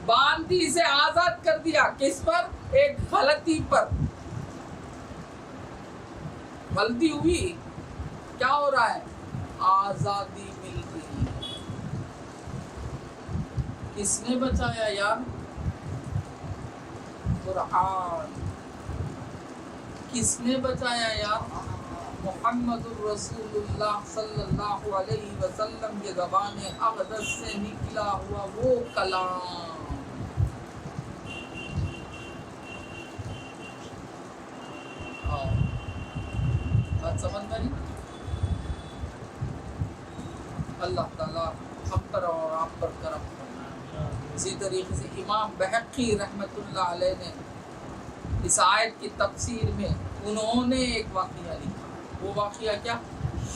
باندی سے آزاد کر دیا۔ کس پر؟ ایک غلطی پر۔ غلطی ہوئی، کیا ہو رہا ہے؟ آزادی مل گئی۔ کس نے بچایا یار؟ قرآن۔ کس نے بچایا یار؟ محمد الرسول اللہ صلی اللہ علیہ وسلم کے زبان اقدس سے نکلا ہوا وہ کلام۔ بات سمجھ میں؟ اللہ تعالیٰ ہم پر اور آپ پر کرم کرنا۔ اسی طریقے سے امام بہقی رحمۃ اللہ علیہ نے اس آیت کی تفسیر میں انہوں نے ایک واقعہ لکھا۔ وہ واقعہ کیا؟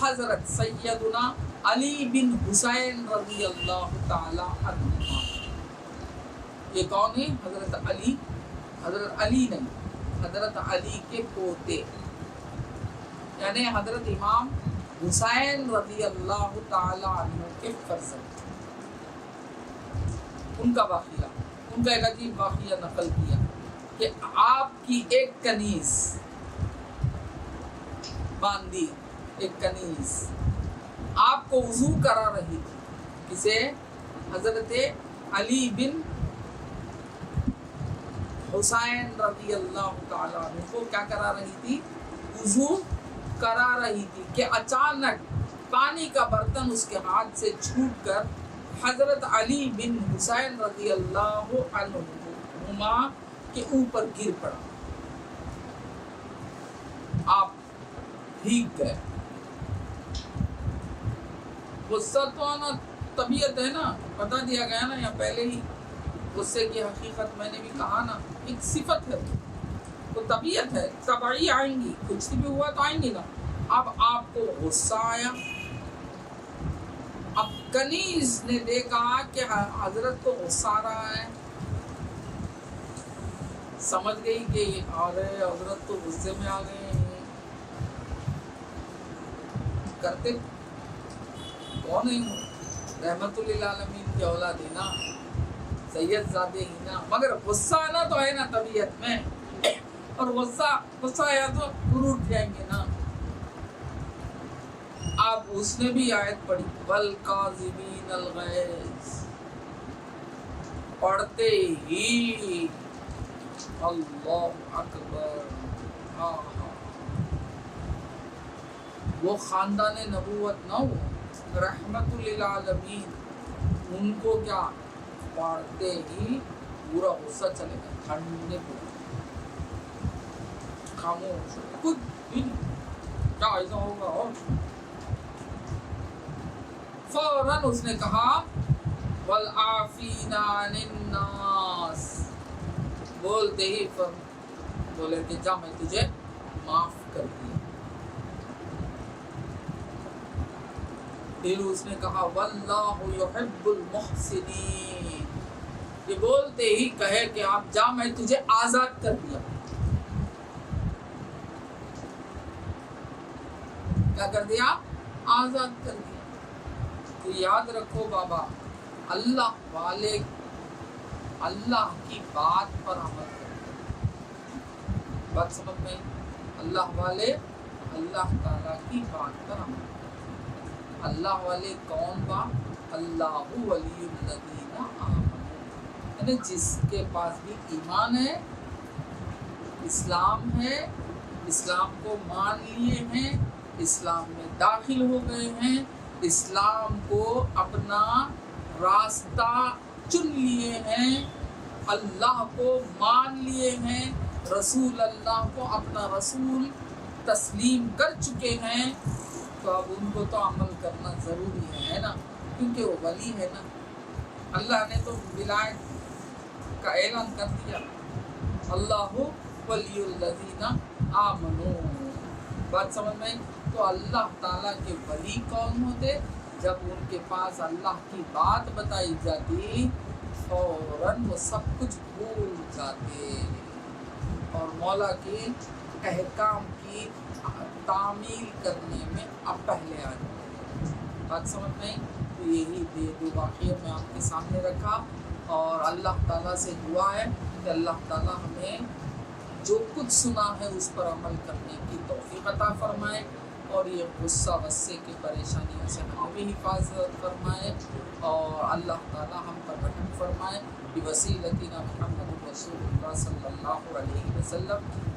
حضرت سیدنا علی بن حسین رضی اللہ تعالی عنہ۔ یہ کون ہے؟ حضرت علی، حضرت علی نہیں، حضرت علی کے پوتے، یعنی حضرت امام حسین رضی اللہ تعالی عنہ کے فرزند۔ ان کا واقعہ، ان کا ایک عجیب واقعہ نقل کیا کہ آپ کی ایک کنیز باندی، ایک کنیز آپ کو وضو کرا رہی تھی۔ کسے؟ حضرت علی بن حسین رضی اللہ تعالی عنہ کو کیا کرا رہی تھی؟ وضو کرا رہی تھی کہ اچانک پانی کا برتن اس کے ہاتھ سے چھوٹ کر حضرت علی بن حسین رضی اللہ عنہما کے اوپر گر پڑا۔ آپ بھیگ گئے۔ غصہ تو آنا طبیعت ہے نا، بتا دیا گیا نا یا پہلے ہی۔ غصے کی حقیقت میں نے بھی کہا نا، ایک صفت ہے، تو طبیعت ہے، طبعی آئیں گی، کچھ بھی ہوا تو آئیں گی نا۔ اب آپ کو غصہ آیا۔ اب کنیز نے دیکھا کہ حضرت کو غصہ آ رہا ہے، سمجھ گئی کہ ارے حضرت تو غصے میں آ گئے ہیں۔ کرتے کون ہے؟ رحمت للعالمین کی اولاد ہے نا، سید زادے ہی نا، مگر غصہ آنا تو ہے نا طبیعت میں، اور غصہ آیا تو اٹھ جائیں گے نا۔ اب اس نے بھی آیت پڑھی والکاظمین الغیظ، پڑھتے ہی اللہ اکبر، وہ خاندان نبوت نہ ہو، رحمت للعالمین، ان کو کیا پڑھتے ہی پورا غصہ چلے گا، ٹھنڈے کو خاموش، کچھ بھی نہیں، کیا ایسا ہوگا؟ اور فوراً اس نے کہا والعافین عن الناس، بولتے ہی بولے کہ جا میں تجھے معاف کر دیا۔ پھر اس نے کہا واللہ یحب المحسنین، یہ بولتے ہی کہے کہ آپ جا میں تجھے آزاد کر دیا۔ کیا کر دیا؟ آزاد کر دیا۔ تو یاد رکھو بابا، اللہ والے اللہ کی بات پر عمل کرتے، بات سمجھ میں؟ اللہ والے اللہ تعالیٰ کی بات پر عمل کرتے۔ اللہ والے کون با؟ اللہ ولی الذین آمنوا، یعنی جس کے پاس بھی ایمان ہے، اسلام ہے، اسلام کو مان لیے ہیں، اسلام میں داخل ہو گئے ہیں، اسلام کو اپنا راستہ چن لیے ہیں، اللہ کو مان لیے ہیں، رسول اللہ کو اپنا رسول تسلیم کر چکے ہیں، تو اب ان کو تو عمل کرنا ضروری ہے نا، کیونکہ وہ ولی ہے نا، اللہ نے تو ولایت کا اعلان کر دیا، اللہ ولی الذین آمنوا۔ بات سمجھ میں؟ تو اللہ تعالیٰ کے ولی کون ہوتے؟ جب ان کے پاس اللہ کی بات بتائی جاتی فوراً وہ سب کچھ بھول جاتے اور مولا کے احکام کی تعمیل کرنے میں اب پہلے آ جاتے۔ بات سمجھ میں؟ تو یہی دو واقعہ میں آپ کے سامنے رکھا، اور اللہ تعالیٰ سے دعا ہے کہ اللہ تعالیٰ ہمیں جو کچھ سنا ہے اس پر عمل کرنے کی توفیق عطا فرمائے، اور یہ غصہ غصے کی پریشانیوں سے ہمیں بھی حفاظت فرمائے، اور اللہ تعالیٰ ہم پر رحم فرمائے بوسیلتنا محمد رسول اللہ صلی اللہ علیہ وسلم۔